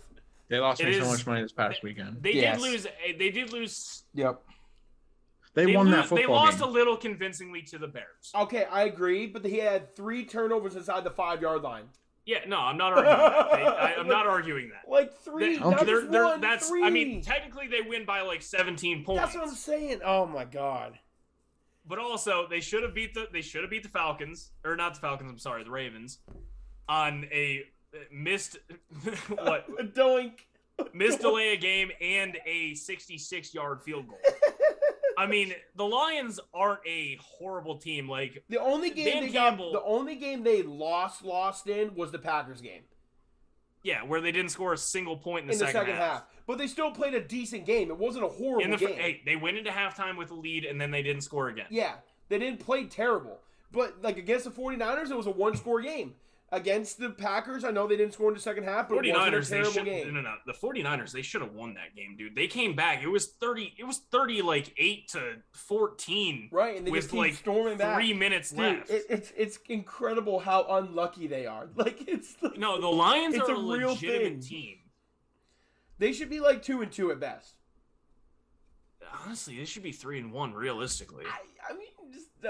They lost me so much money this past weekend. They did lose. They did lose. Yep. They won that football game. They lost a little convincingly to the Bears. Okay, I agree, but he had 3 turnovers inside the 5-yard line. Yeah, no, I'm not arguing that. I'm not arguing that. Like 3. I mean, technically they win by like 17 points. That's what I'm saying. Oh my god. But also, they should have beat the Falcons, or not the Falcons. I'm sorry, the Ravens, on a missed Doink. missed delay a game and a 66-yard field goal. I mean, the Lions aren't a horrible team. Like the only game they lost in was the Packers game. Yeah, where they didn't score a single point in the second half. But they still played a decent game. It wasn't a horrible game. Hey, they went into halftime with a lead, and then they didn't score again. Yeah, they didn't play terrible. But like against the 49ers, it was a 1-score game. Against the Packers, I know they didn't score in the second half, but it wasn't a terrible game. No. The 49ers, they should have won that game, dude. They came back. It was 30 like 8-14. Right, and they with just keep like storming back. 3 minutes left. It's incredible how unlucky they are. Like no, the Lions are a real legitimate team. They should be like 2-2 at best. Honestly, this should be 3-1 realistically. I mean,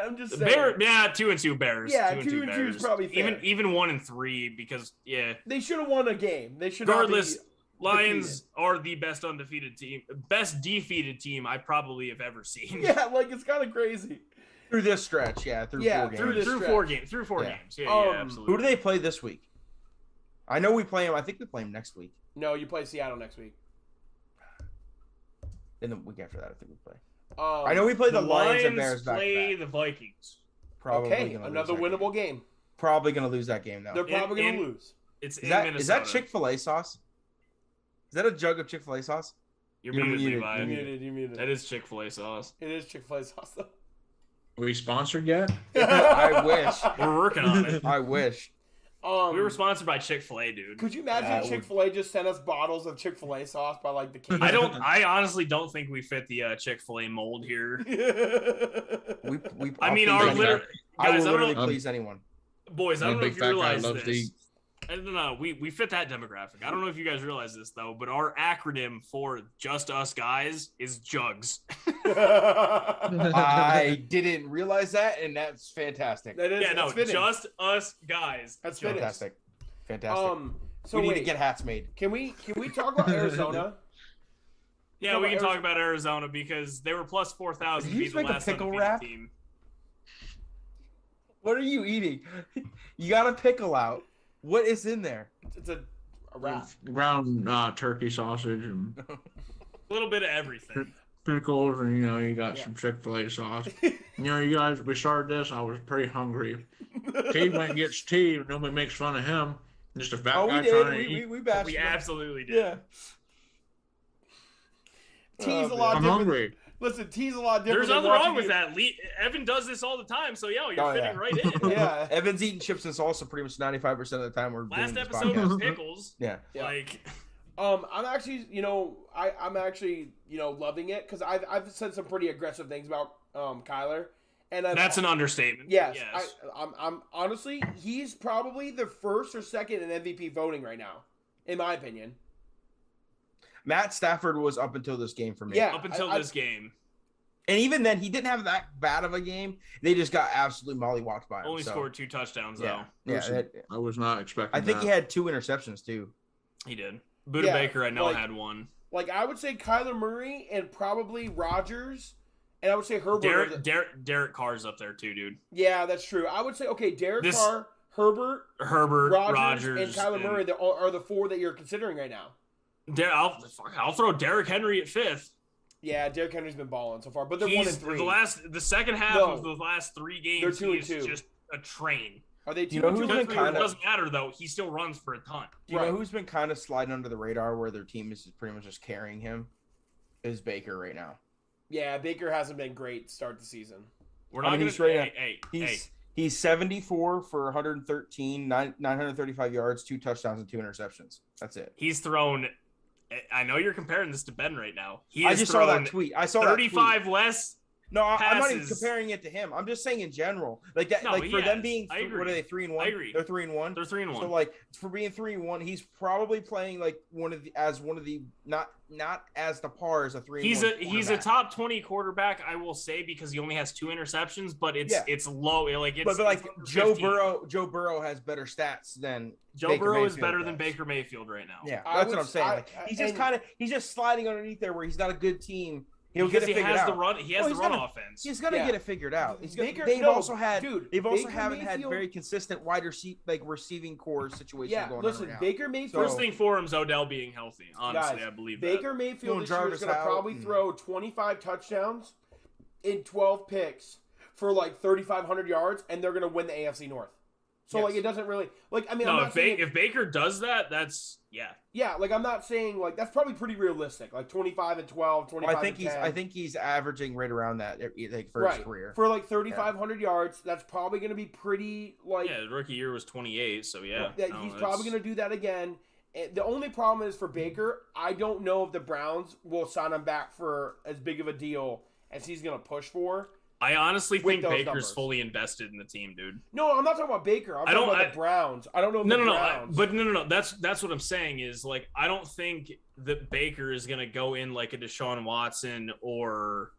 I'm just saying. 2-2 Bears. Yeah, 2-2 is probably fair. Even 1-3 because they should have won a game. They should. Regardless, Lions are the best undefeated team, best defeated team I probably have ever seen. Yeah, like it's kind of crazy. Through this stretch, through 4 games. Through four games. Yeah, absolutely. Who do they play this week? I know we play them. I think we play them next week. No, you play Seattle next week. In the week after that, I think we play. I know we play the Lions and Bears back. Play the Vikings. Probably another winnable game. Probably going to lose that game though. They're probably going to lose. Is that Chick-fil-A sauce? Is that a jug of Chick-fil-A sauce? You're muted, Levi. You muted. That is Chick-fil-A sauce. It is Chick-fil-A sauce though. Are we sponsored yet? I wish. We're working on it. I wish. We were sponsored by Chick-fil-A, dude. Could you imagine Chick-fil-A just sent us bottles of Chick-fil-A sauce by like the case? I honestly don't think we fit the Chick-fil-A mold here. I will literally please anyone. Boys, I don't know if you realize this. I don't know. We fit that demographic. I don't know if you guys realize this though, but our acronym for Just Us Guys is JUGS. I didn't realize that, and that's fantastic. That is, Just Us Guys. That's fantastic. Fantastic. So we need to get hats made. Can we talk about Arizona? Yeah, we can talk about Arizona because they were plus 4,000 to be the last undefeated team. What are you eating? You got a pickle out. What is in there? It's a wrap. Ground turkey sausage and a little bit of everything. Pickles, and you got some Chick-fil-A sauce. You guys, we started this. I was pretty hungry. T went and gets tea, and nobody makes fun of him. Just a fat guy trying to eat. We absolutely did. Yeah. Tea's a lot different. I'm hungry. Listen, tea's a lot different. There's nothing wrong with that. Evan does this all the time, so you're fitting right in. Yeah, Evan's eating chips and salsa pretty much 95% of the time. We're last doing this episode podcast. was pickles. Yeah. I'm actually, I'm actually, loving it because I've said some pretty aggressive things about Kyler, and that's an understatement. Yes. I'm honestly, he's probably the first or second in MVP voting right now, in my opinion. Matt Stafford was up until this game for me. Yeah, up until this game. And even then, he didn't have that bad of a game. They just got absolutely mollywopped by him. Only scored 2 touchdowns, though. Yeah, I was not expecting I think he had 2 interceptions, too. He did. Buda Baker, I know, had 1. Like, I would say Kyler Murray and probably Rodgers, and I would say Herbert. Derek Carr's up there, too, dude. Yeah, that's true. I would say, Derek Carr, Herbert, Rodgers, and Kyler Murray are the 4 that you're considering right now. I'll throw Derrick Henry at 5th. Yeah, Derrick Henry's been balling so far, but they're 1-3. The second half of the last 3 games, they're 2-2. He's just a train. Are they 2-2? It doesn't matter though. He still runs for a ton. Do you know who's been kind of sliding under the radar, where their team is pretty much just carrying him? Is Baker right now? Yeah, Baker hasn't been great to start the season. We're not going to. He's 74 for 113, 935 yards, 2 touchdowns, and 2 interceptions. That's it. He's thrown. I know you're comparing this to Ben right now. I just saw that tweet. I saw 35 less. No, I'm not even comparing it to him. I'm just saying in general, like that. No, like for them being, what are they 3-1? I agree. They're 3-1. They're 3-1. So like for being 3-1, he's probably playing like one of the not as the par as a 3-1. He's a top 20 quarterback, I will say, because he only has 2 interceptions, but it's low. Like it's but like Joe Burrow has better stats than Joe Burrow is better than Baker Mayfield right now. Yeah, that's what I'm saying. He's just sliding underneath there where he's not a good team. He'll get it figured out. He has the run offense. He's gonna get it figured out. They've also haven't had very consistent wide receiving core situation going on right now. Baker Mayfield. First thing for him is Odell being healthy. Honestly, I believe that. Baker Mayfield this year is gonna probably throw 25 touchdowns in 12 picks for like 3,500 yards, and they're gonna win the AFC North. So it doesn't really if Baker does that, that's I'm not saying that's probably pretty realistic, like 25 and 12, 25. I think he's averaging right around that for his career for like 3,500 yards. That's probably going to be pretty the rookie year was 28, so he's probably going to do that again. The only problem is for Baker, I don't know if the Browns will sign him back for as big of a deal as he's going to push for. I honestly think Baker's numbers. fully invested in the team, dude. No, I'm not talking about Baker. I'm talking about the Browns. I don't know if the Browns. No. That's what I'm saying is, like, I don't think that Baker is gonna go in like a Deshaun Watson, or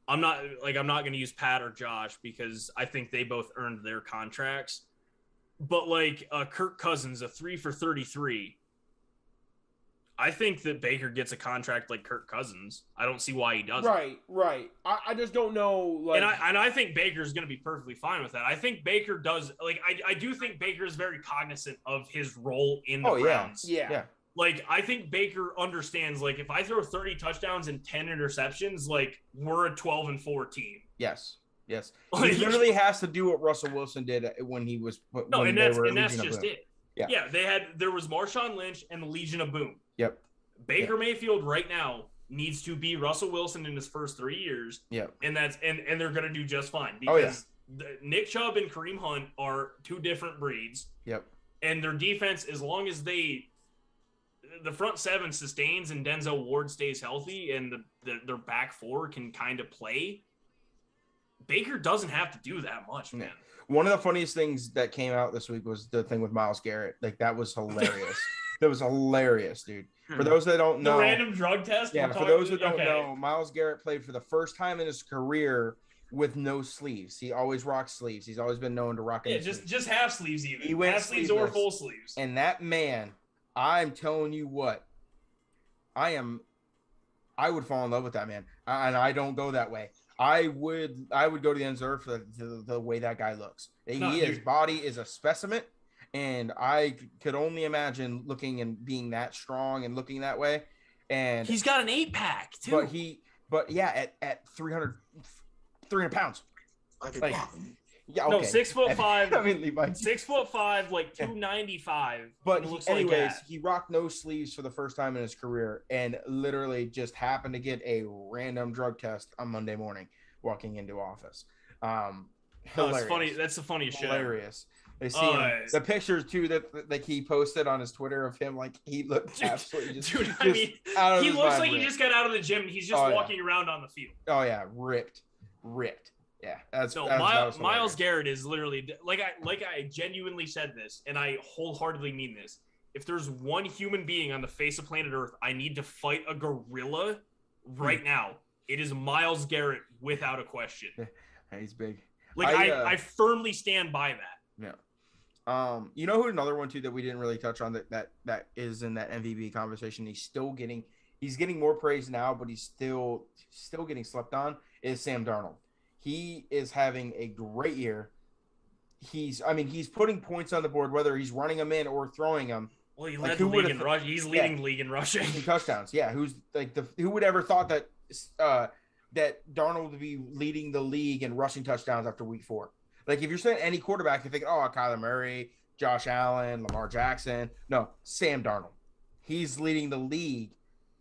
I'm not gonna use Pat or Josh because I think they both earned their contracts. But like Kirk Cousins, a 3 for 33. I think that Baker gets a contract like Kirk Cousins. I don't see why he doesn't. Right. I just don't know. Like, and I think Baker's going to be perfectly fine with that. I think Baker does. Like, I do think Baker is very cognizant of his role in the Browns. Yeah. Like, I think Baker understands, like, if I throw 30 touchdowns and 10 interceptions, like, we're a 12-4 team. Yes. He literally has to do what Russell Wilson did when he was. That's just it. Yeah. There was Marshawn Lynch and the Legion of Boom. Yep. Baker Mayfield right now needs to be Russell Wilson in his first 3 years. Yep. And they're going to do just fine because Nick Chubb and Kareem Hunt are two different breeds. Yep. And their defense, as long as the front seven sustains and Denzel Ward stays healthy and their back four can kind of play, Baker doesn't have to do that much, man. One of the funniest things that came out this week was the thing with Myles Garrett. Like, that was hilarious. That was hilarious, dude. For those that don't know, the random drug test. Yeah, for those that don't know, Myles Garrett played for the first time in his career with no sleeves. He always rocks sleeves. He's always been known to rock. Just half sleeves even. He went half sleeves or full sleeves. And that man, I'm telling you what, I would fall in love with that man, and I don't go that way. I would go to the end zone for the way that guy looks. His body is a specimen. And I could only imagine looking and being that strong and looking that way. And he's got an 8-pack too. But at 300 pounds. Like, yeah, okay. No, 6'5". I mean, Levi. 6'5", like 295. But anyways, he rocked no sleeves for the first time in his career, and literally just happened to get a random drug test on Monday morning, walking into office. Hilarious. It's funny. That's the funniest shit. Hilarious. They see him. The pictures too that he posted on his Twitter of him, like, he looked absolutely he looks like he just got out of the gym and he's just walking around on the field. Oh yeah, ripped. Yeah, Myles Garrett is literally like I genuinely said this, and I wholeheartedly mean this. If there's one human being on the face of planet Earth I need to fight a gorilla right now, it is Myles Garrett without a question. He's big. Like, I firmly stand by that. Yeah. You know who another one too that we didn't really touch on that is in that MVP conversation. He's getting more praise now, but he's still getting slept on, is Sam Darnold. He is having a great year. He's putting points on the board, whether he's running them in or throwing them. Well, he led the league in rushing. He's leading the league in rushing. In touchdowns. Yeah. Who would ever thought that that Darnold would be leading the league in rushing touchdowns after week 4? Like, if you're saying any quarterback, you think, oh, Kyler Murray, Josh Allen, Lamar Jackson. No, Sam Darnold. He's leading the league,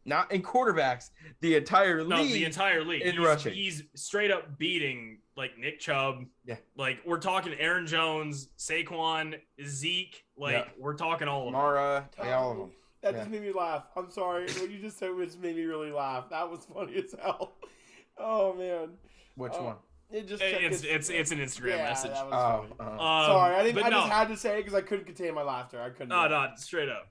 not in quarterbacks, the entire league. No, the entire league. In rushing. He's straight up beating, like, Nick Chubb. Yeah. Like, we're talking Aaron Jones, Saquon, Zeke. Like, we're talking all of them. Mara, all of them. That just made me laugh. I'm sorry. What you just said just made me really laugh. That was funny as hell. Oh, man. Which one? It's an Instagram message. That was funny. Sorry, I just had to say it because I couldn't contain my laughter. I couldn't. No, straight up.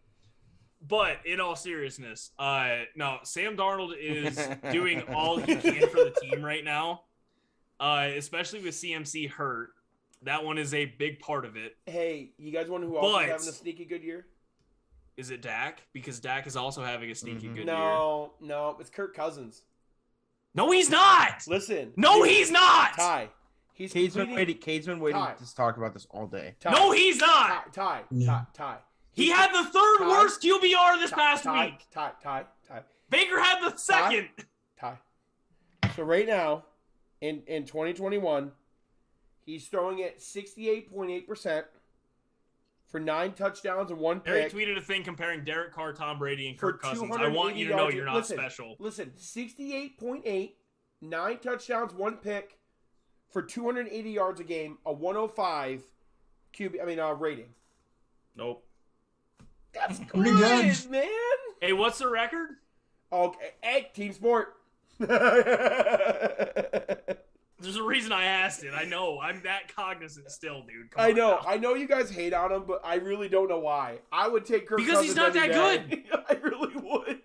But in all seriousness, no, Sam Darnold is doing all he can for the team right now, especially with CMC hurt. That one is a big part of it. Hey, you guys wonder who else is having a sneaky good year? Is it Dak? Because Dak is also having a sneaky good year. No, it's Kirk Cousins. No, he's not. Listen. No, he's not. Ty. Cade's been waiting to talk about this all day. No, he's not. Ty. He had the third worst QBR this past week. Ty. Baker had the second. Ty. So right now, in 2021, he's throwing at 68.8% for 9 touchdowns and 1 pick. Harry tweeted a thing comparing Derek Carr, Tom Brady, and Kirk Cousins. I want you to know you're not special. Listen, 68.8, 9 touchdowns, 1 pick for 280 yards a game, a 105 rating. Nope. That's good, man. Hey, what's the record? Okay, hey, team sport. There's a reason I asked it. I know. I'm that cognizant still, dude. Come I on know. now. I know you guys hate on him, but I really don't know why. I would take Kirk Because he's not Cousins that any day. I really would.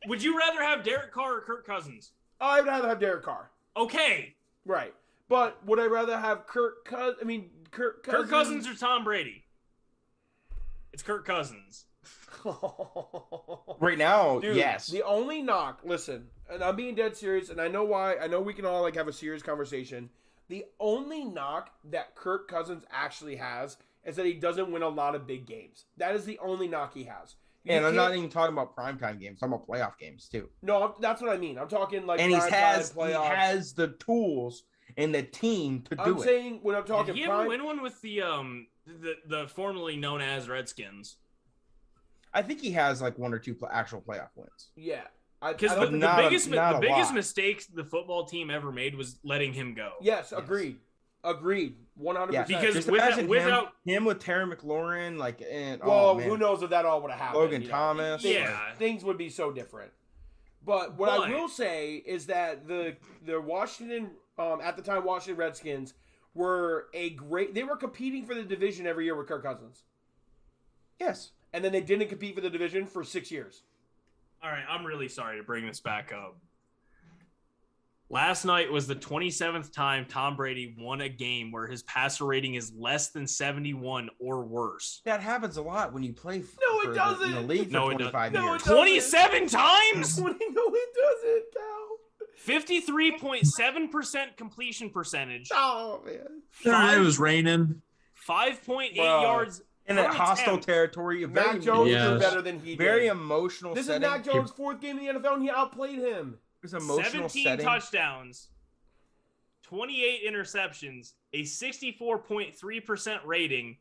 Would you rather have Derek Carr or Kirk Cousins? I'd rather have Derek Carr. Okay. Right. But would I rather have Kirk Cousins? I mean, Kirk Cousins or Tom Brady? It's Kirk Cousins. Right now, Dude, yes. The only knock, listen, and I'm being dead serious, and I know why. I know we can all like have a serious conversation. The only knock that Kirk Cousins actually has is that he doesn't win a lot of big games. That is the only knock he has. And I'm not even talking about primetime games. I'm talking about playoff games too. No, that's what I mean. I'm talking like and he has playoffs. the tools and the team to do I'm it. saying when I'm talking Did he ever win one with the formerly known as Redskins? I think he has like one or two actual playoff wins. Yeah. Because the biggest mistake the football team ever made was letting him go. Yes, agreed. Agreed. 100%. Yeah, because without him with Terry McLaurin, who knows if that all would have happened? Logan Thomas. Things would be so different. But what I will say is that the Washington, at the time, Washington Redskins were they were competing for the division every year with Kirk Cousins. Yes. And then they didn't compete for the division for 6 years. All right, I'm really sorry to bring this back up. Last night was the 27th time Tom Brady won a game where his passer rating is less than 71 or worse. That happens a lot when you play it doesn't. in the league for 25 years. 27 times? No, it doesn't, Cal. 53.7% completion percentage. Oh, man. It was raining. 5.8 yards. In a hostile territory. Mac Jones did better than he did. Very emotional This setting. is Mac Jones' fourth game in the NFL, and he outplayed him. It was emotional 17 setting. touchdowns, 28 interceptions, a 64.3% rating,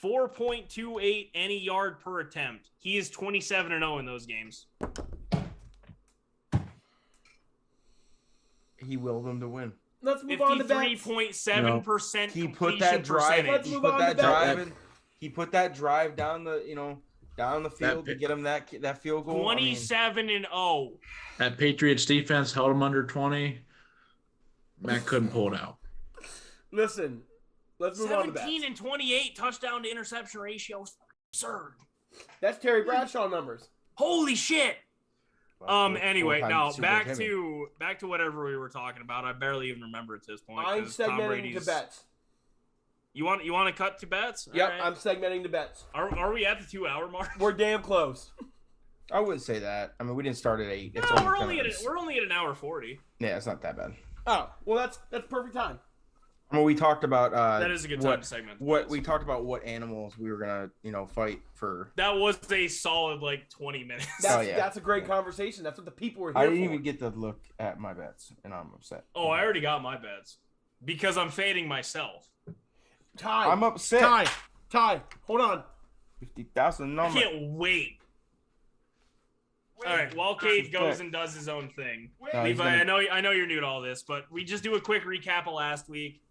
4.28 any yard per attempt. He is 27-0 in those games. He willed them to win. Let's move on to bets. 53.7% He put that drive. Let's move on to bets. He put that drive down the field to get him that field goal. 27-0. That Patriots defense held him under 20. Mac couldn't pull it out. Listen, let's move on to bets. 17-28 touchdown to interception ratio. Absurd. That's Terry Bradshaw numbers. Holy shit. Anyway, now back to whatever we were talking about. I barely even remember at this point. I'm segmenting to bets. You want to cut to bets? Yep, right. I'm segmenting the bets. Are we at the 2-hour mark? We're damn close. I wouldn't say that. I mean, we didn't start at 8. No, we're only at an hour 40. Yeah, it's not that bad. Oh, well, that's perfect time. I mean, we talked about that is a good time to segment. We talked about what animals we were gonna fight for. That was a solid 20 minutes. That's a great conversation. That's what the people were here I didn't for. even get to look at my bets, and I'm upset. Oh, I already got my bets because I'm fading myself. Ty. I'm upset. Ty. Hold on. 50,000 I can't wait. All right, while Cade goes and does his own thing. Levi, I know you're new to all this, but we just do a quick recap of last week.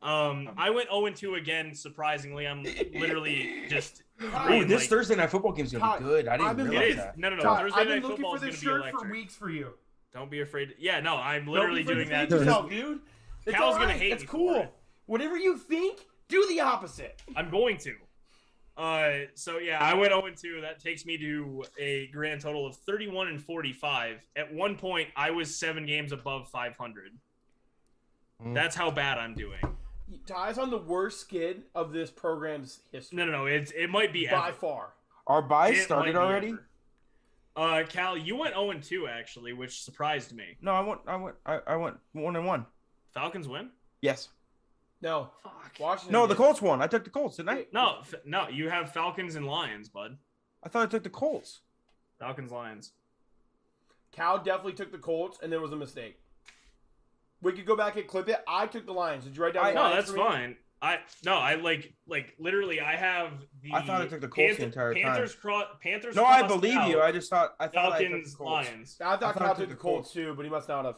I went 0-2 again, surprisingly. I'm literally just... this Thursday Night Football game is going to be good. I didn't realize that. No. Ty, Thursday Night I've been looking Football for this is going to be shirt electric. for weeks for you. Don't be afraid. Yeah, no, I'm literally doing that. Yourself, dude. It's Cal's going to hate me. It's cool. For it. Whatever you think, do the opposite. I'm going to. So yeah, I went 0-2. That takes me to a grand total of 31-45. At one point, I was 7 games above 500. That's how bad I'm doing. Ty's on the worst skid of this program's history. No. It might be by ever. far. Our buy started already. Cal, you went 0-2 actually, which surprised me. No, I went 1-1. Falcons win? Yes. No. Fuck. Washington. No, the Colts won. I took the Colts, didn't I? No. You have Falcons and Lions, bud. I thought I took the Colts. Falcons, Lions. Cal definitely took the Colts, and there was a mistake. We could go back and clip it. I took the Lions. Did you write down the Lions? No, that's fine. I literally I have the. I thought I took the Colts the entire time. Panthers. No, I believe you. I thought Falcons, Lions. I thought Cal took the Colts too, but he must not have.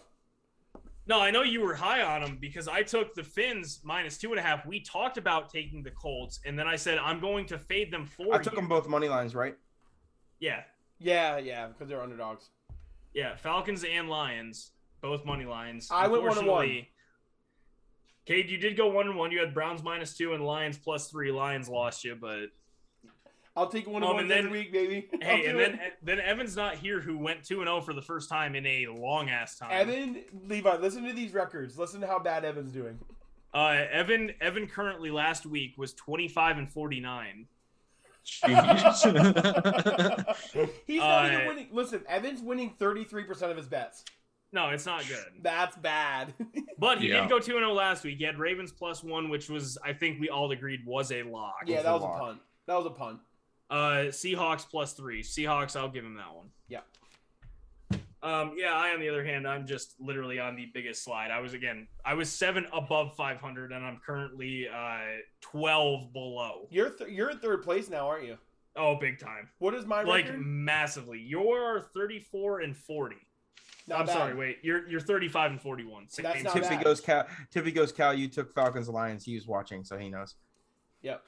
No, I know you were high on them because I took the Finns -2.5. We talked about taking the Colts, and then I said I'm going to fade them for you. I took them both money lines, right? Yeah. Yeah, because they're underdogs. Yeah, Falcons and Lions, both money lines. I went 1-1. Cade, you did go 1-1. You had Browns -2 and Lions +3. Lions lost you, but I'll take 1-1 every week, baby. Hey, and then Evan's not here, who went 2-0 for the first time in a long ass time. Levi, listen to these records. Listen to how bad Evan's doing. Evan currently last week was 25-49. He's not even winning. Listen, Evan's winning 33% of his bets. No, it's not good. That's bad. But he did go 2-0 last week. He had Ravens +1, which was, I think we all agreed, was a lock. Yeah, that was a punt. That was a punt. Seahawks +3. Seahawks, I'll give him that one. Yeah. I, on the other hand, I'm just literally on the biggest slide. I was 7 above 500, and I'm currently 12 below. You're in third place now, aren't you? Oh, big time. What is my record? Like, massively. You're 34-40. I'm sorry, wait. You're 35-41. That's not Tippy bad. goes Cal. You took Falcons Lions. He was watching, so he knows. Yep.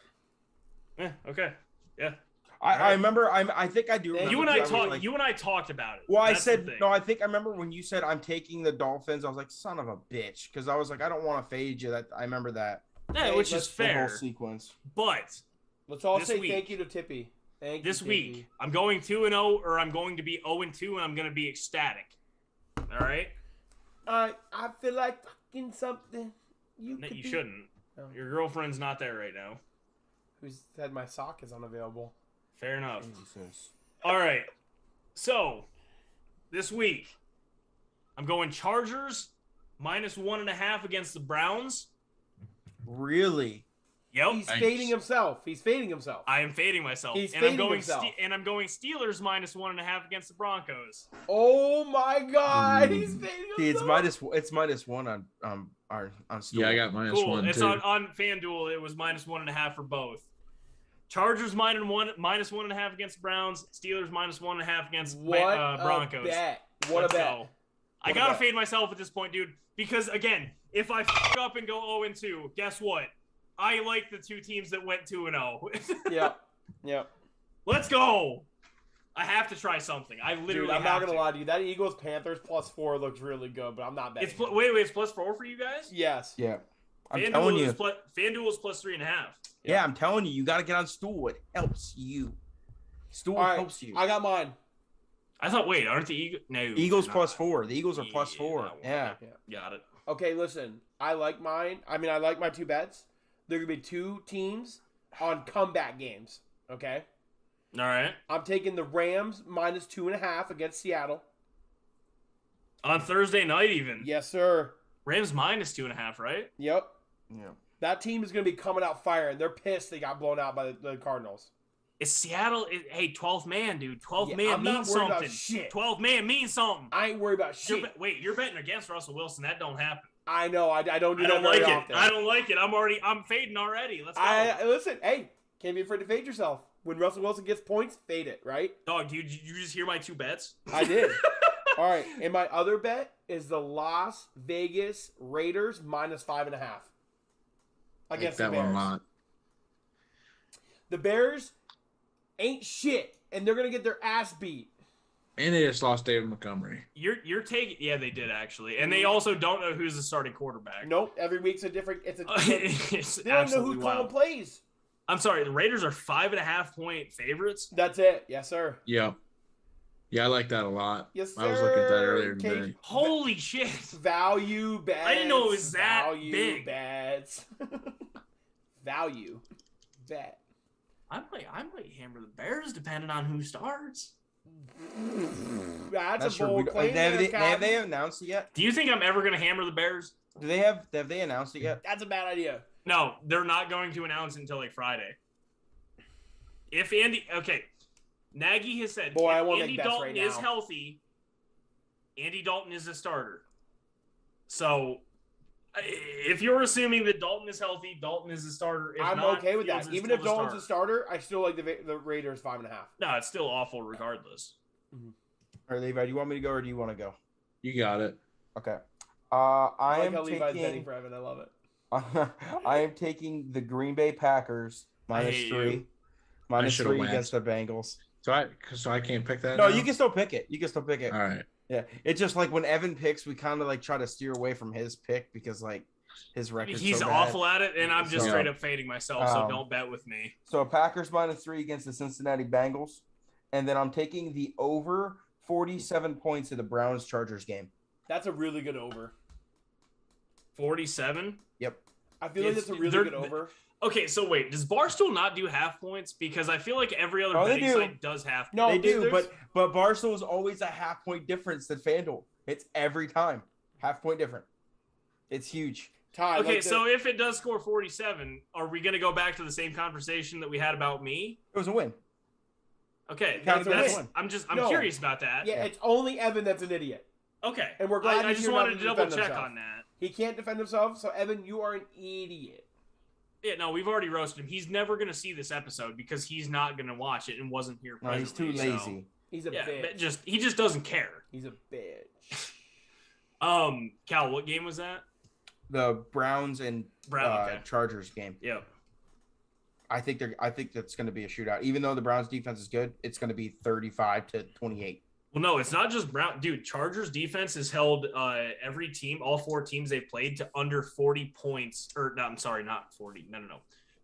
Okay. Yeah. I remember. I think I do. Remember you and I talked about it. Well, I said no. I think I remember when you said I'm taking the Dolphins. I was like, son of a bitch, because I was like, I don't want to fade you. That I remember that. Yeah, which is fair. The whole sequence. But let's all say thank you to Tippy. This week, I'm going 2-0, or I'm going to be 0-2, and I'm going to be ecstatic. All right. I feel like fucking something. You shouldn't. Oh. Your girlfriend's not there right now. Who said my sock is unavailable? Fair enough. Jesus. All right. So, this week, I'm going Chargers -1.5 against the Browns. Really? Yep. He's fading himself. I am fading myself. I'm going Steelers -1.5 against the Broncos. Oh my God! He's fading himself. It's -1 on Stool. Yeah, I got -1 It's too. on FanDuel. It was -1.5 for both. Chargers -1.5 against the Browns. Steelers -1.5 against Broncos. What a bet! I gotta fade myself at this point, dude. Because again, if I f up and go 0-2, guess what? I like the two teams that went 2-0. Yep. Let's go. I have to try something. I'm not gonna lie to you. That Eagles Panthers +4 looks really good, but I'm not betting. It's +4 for you guys? Yes. Yeah. I'm telling you. FanDuel is +3.5. Yeah, I'm telling you. You got to get on Stool. It helps you. Stool helps you. I got mine. I thought, wait, aren't the Eagles? No. Eagles +4. The Eagles are +4. Yeah. Got it. Okay, listen. I like mine. I mean, I like my two bets. There could be two teams on comeback games. Okay. All right. I'm taking the Rams -2.5 against Seattle. On Thursday night, even. Yes, sir. Rams -2.5, right? Yep. Yeah. That team is going to be coming out firing. They're pissed they got blown out by the Cardinals. It's Seattle. Hey, 12th man, dude. 12th man means something. About shit. 12th man means something. I ain't worried about shit. You're betting against Russell Wilson. That don't happen. I know. I don't do that very often. I don't like it. I'm fading already. Let's go. Listen, hey, can't be afraid to fade yourself. When Russell Wilson gets points, fade it, right? Dog, dude, you just hear my two bets? I did. All right, and my other bet is the Las Vegas Raiders -5.5 against the Bears. The Bears ain't shit, and they're gonna get their ass beat. And they just lost David Montgomery. You're taking, yeah, they did actually, and they also don't know who's the starting quarterback. Nope, every week's a different. They don't know who calling plays. I'm sorry, the Raiders are 5.5-point favorites. That's it, yes sir. Yeah, I like that a lot. Yes sir. I was looking at that earlier today. Holy shit! Value bets. I didn't know it was that big. Bets. Value bet. I might hammer the Bears depending on who starts. That's a bold claim. Have they announced it yet? Do you think I'm ever going to hammer the Bears? Have they announced it yet? That's a bad idea. No, they're not going to announce it until like Friday. Nagy has said, boy, I want Andy Dalton is healthy, Andy Dalton is a starter. So if you're assuming that Dalton is healthy, Dalton is a starter. If I'm not, okay with Fields that. Even if Dalton's a starter, I still like the Raiders 5.5. No, it's still awful regardless. Mm-hmm. All right, Levi, do you want me to go or do you want to go? You got it. Okay. I like how Levi's betting for Evan. I love it. I am taking the Green Bay Packers -3. -3 against the Bengals. So I can't pick that. No, now? you can still pick it. All right. Yeah, it's just like when Evan picks, we kind of like try to steer away from his pick because like His record's He's so bad. awful at it, and I'm just So, straight up fading myself. So don't bet with me. So Packers -3 against the Cincinnati Bengals, and then I'm taking the over 47 points of the Browns Chargers game. That's a really good over. 47. Yep. I feel like that's a really good over. Okay, so wait, does Barstool not do half points? Because I feel like every other betting site does half. No, they do, but Barstool is always a half point difference than FanDuel. It's every time half point different. It's huge. Ty, okay, so if it does score 47, are we going to go back to the same conversation that we had about me? It was a win. Okay, win. I'm curious about that. Yeah, it's only Evan that's an idiot. Okay, and we're glad I just wanted to double check on that. He can't defend himself, so Evan, you are an idiot. Yeah, no, we've already roasted him. He's never going to see this episode because he's not going to watch it and wasn't here. No, he's too lazy. So. He's a bitch. He just doesn't care. He's a bitch. Cal, what game was that? The Browns and Chargers game. Yep. I think that's going to be a shootout. Even though the Browns defense is good, it's going to be 35-28. Well, no, it's not just Brown. Dude, Chargers defense has held every team, all 4 teams they've played, to under 40 points. Or, no, I'm sorry, not 40. No.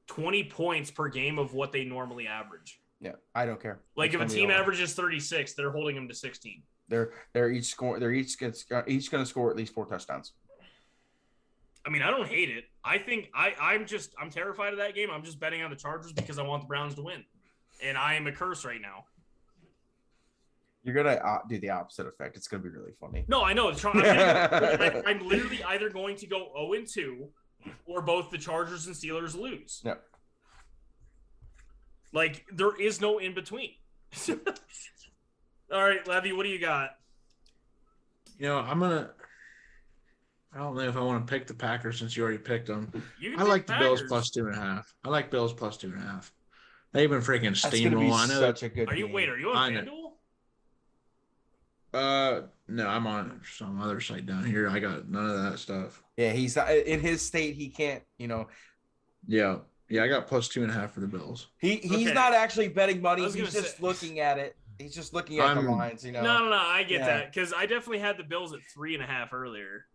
20 points per game of what they normally average. Yeah, I don't care. Like, if a team averages 36, they're holding them to 16. They're each going to score at least 4 touchdowns. I mean, I don't hate it. I think I'm terrified of that game. I'm just betting on the Chargers because I want the Browns to win. And I am a curse right now. You're going to do the opposite effect. It's going to be really funny. No, I know. I'm literally either going to go 0-2 or both the Chargers and Steelers lose. Yep. Like, there is no in between. All right, Levy, what do you got? You know, I don't know if I want to pick the Packers since you already picked them. I like the Bills +2.5. I like Bills +2.5. They've been freaking steamrolling. I know such a good Are you on FanDuel? No, I'm on some other site down here. I got none of that stuff. Yeah, he's in his state. He can't, Yeah, I got +2.5 for the Bills. He's not actually betting money. He's just looking at it. He's just looking at the lines. No, I get that because I definitely had the Bills at 3.5 earlier.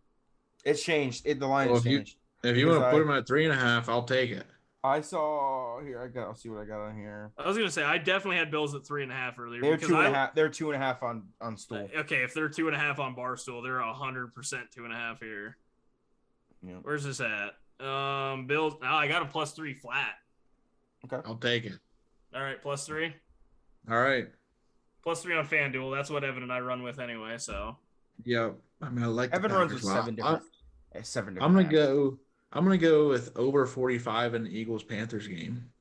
It's changed. The line has changed. If you want to put them at 3.5, I'll take it. I saw here. I'll see what I got on here. I was gonna say I definitely had Bills at 3.5 earlier. They're 2.5. They're 2.5 on Stool. Okay, if they're 2.5 on Barstool, they're 100% 2.5 here. Yeah. Where's this at? Bills. No, I got a +3 flat. Okay, I'll take it. All right, +3. All right. +3 on FanDuel. That's what Evan and I run with anyway. So. Yeah, I mean, I like Evan runs with 7 different. I'm gonna go with over 45 in the Eagles-Panthers game.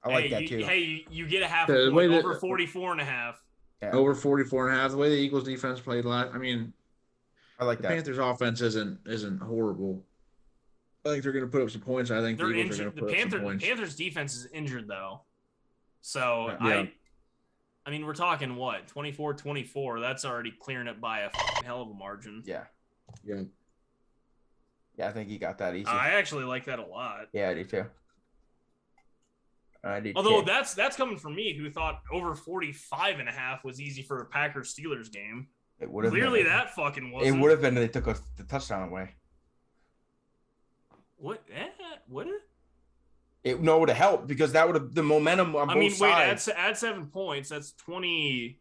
I like that too. Hey, you get a half a point over 44.5. Yeah. Over 44.5. The way the Eagles defense played last, I mean, I like the that. Panthers offense isn't horrible. I think they're gonna put up some points. I think the Eagles are gonna put up some points. The Panthers defense is injured though, so I mean, we're talking what 24-24. That's already clearing it by a hell of a margin. Yeah. I think he got that easy. I actually like that a lot. Yeah, I do too. Although that's coming from me, who thought over 45.5 was easy for a Packers Steelers game. It would have clearly that fucking wasn't. It would have been. They took the touchdown away. What? Would it? It would have helped because that would have the momentum on both sides. Add 7 points. That's 20.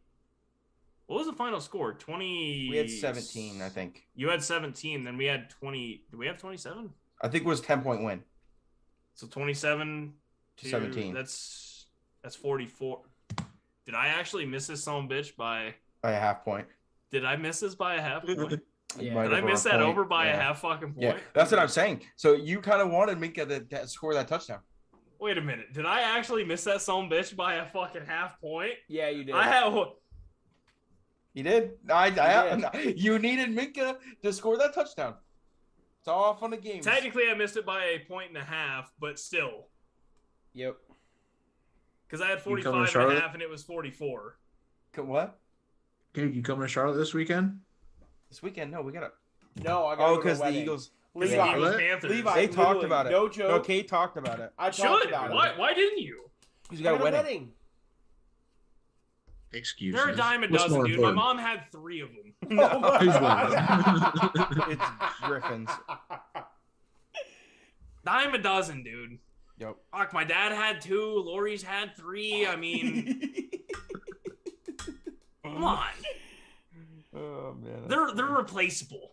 What was the final score? 20. We had 17, I think. You had 17. Then we had 20. Did we have 27? I think it was 10-point win. So 27 to 17. That's 44. Did I actually miss this son of a bitch by a half point? Did I miss this by a half point? Yeah. Did I miss that over by a half fucking point? Yeah, that's what I'm saying. So you kind of wanted Minka to score that touchdown. Wait a minute. Did I actually miss that son of a bitch by a fucking half point? Yeah, you did. You did? You needed Minka to score that touchdown. It's all fun and games. Technically, I missed it by a 1.5, but still. Yep. Because I had 45.5 and it was 44. What? You coming to Charlotte this weekend? This weekend? No, we got to. No, I got to because the Eagles. Levi, they talked about it. No joke. No, Kate talked about it. I talked about it. Why didn't you? Because you got a wedding. Excuses. They're a dime a What's dozen, more dude. My important? mom had 3 of them. Oh my Who's God. It's Griffins. Dime a dozen, dude. Yep. Fuck, my dad had 2. Lori's had 3. I mean, come on. Oh man. They're replaceable.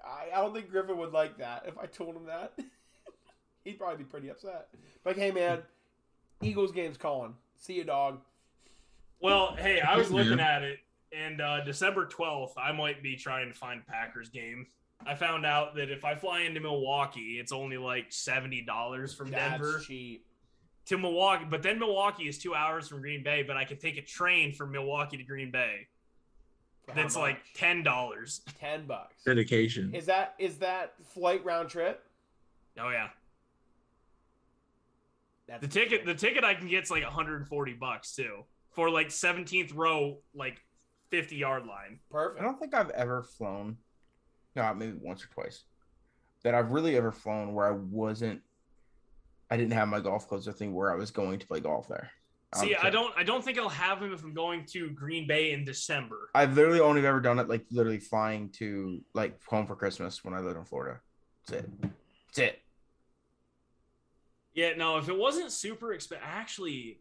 I don't think Griffin would like that if I told him that. He'd probably be pretty upset. Like, hey man, Eagles game's calling. See you, dog. Well, hey, I was looking at it, and December 12th, I might be trying to find a Packers game. I found out that if I fly into Milwaukee, it's only like $70 from Denver That's cheap. to Milwaukee. But then Milwaukee is 2 hours from Green Bay, but I can take a train from Milwaukee to Green Bay. For how That's much? like $10. $10. Dedication. Is that flight round trip? Oh yeah. That's The ticket I can get's like $140 too. For like 17th row, like 50-yard line. perfect. I don't think I've ever flown. No, maybe once or twice. That I've really ever flown where I didn't have my golf clothes or thing where I was going to play golf there. See, I don't think I'll have him if I'm going to Green Bay in December. I've literally only ever done it like literally flying to like home for Christmas when I lived in Florida. That's it. That's it. Yeah, no, if it wasn't super expensive, actually,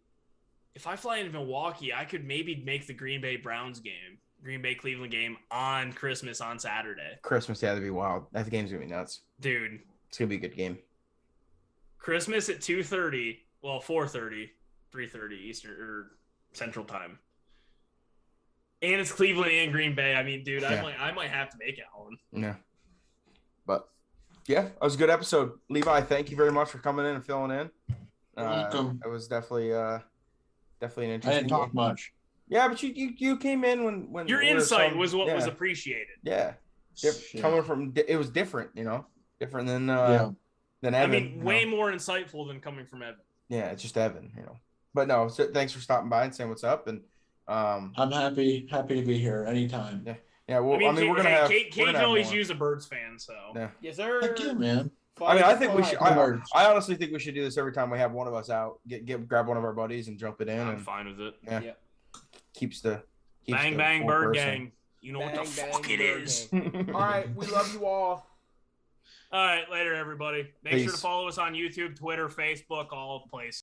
if I fly into Milwaukee, I could maybe make the Green Bay Browns game, Green Bay Cleveland game on Christmas on Saturday. Christmas, yeah, that'd be wild. That game's gonna be nuts. Dude, It's gonna be a good game. Christmas at 2:30, well, 4:30, 3:30 Eastern or Central Time. And it's Cleveland and Green Bay. I mean, dude, Yeah. I might have to make it home. Yeah. But yeah, that was a good episode. Levi, thank you very much for coming in and filling in. Welcome. It was definitely an I interesting didn't talk game. much. Yeah, but you came in when Your we were insight was what was yeah. appreciated. Yeah. Shit. Coming from it was different, different than Yeah. than I Evan. mean, way more insightful than coming from Evan. Yeah, it's just Evan, But no, so thanks for stopping by and saying what's up. And I'm happy to be here anytime. yeah, well, I mean, we're gonna have Kate we're can gonna have always more. use a Birds fan, so. Yeah. Yes, sir. Heck yeah, man. I mean, I think we should. Fly. I honestly think we should do this every time we have one of us out. Grab one of our buddies and jump it in, I'm and fine with it. Yeah. keeps the Bang, bang, full bird person. gang. You know what the Bang, bang, fuck it bird is. gang. All right, we love you all. All right, later, everybody. Make sure to Peace. follow us on YouTube, Twitter, Facebook, all places.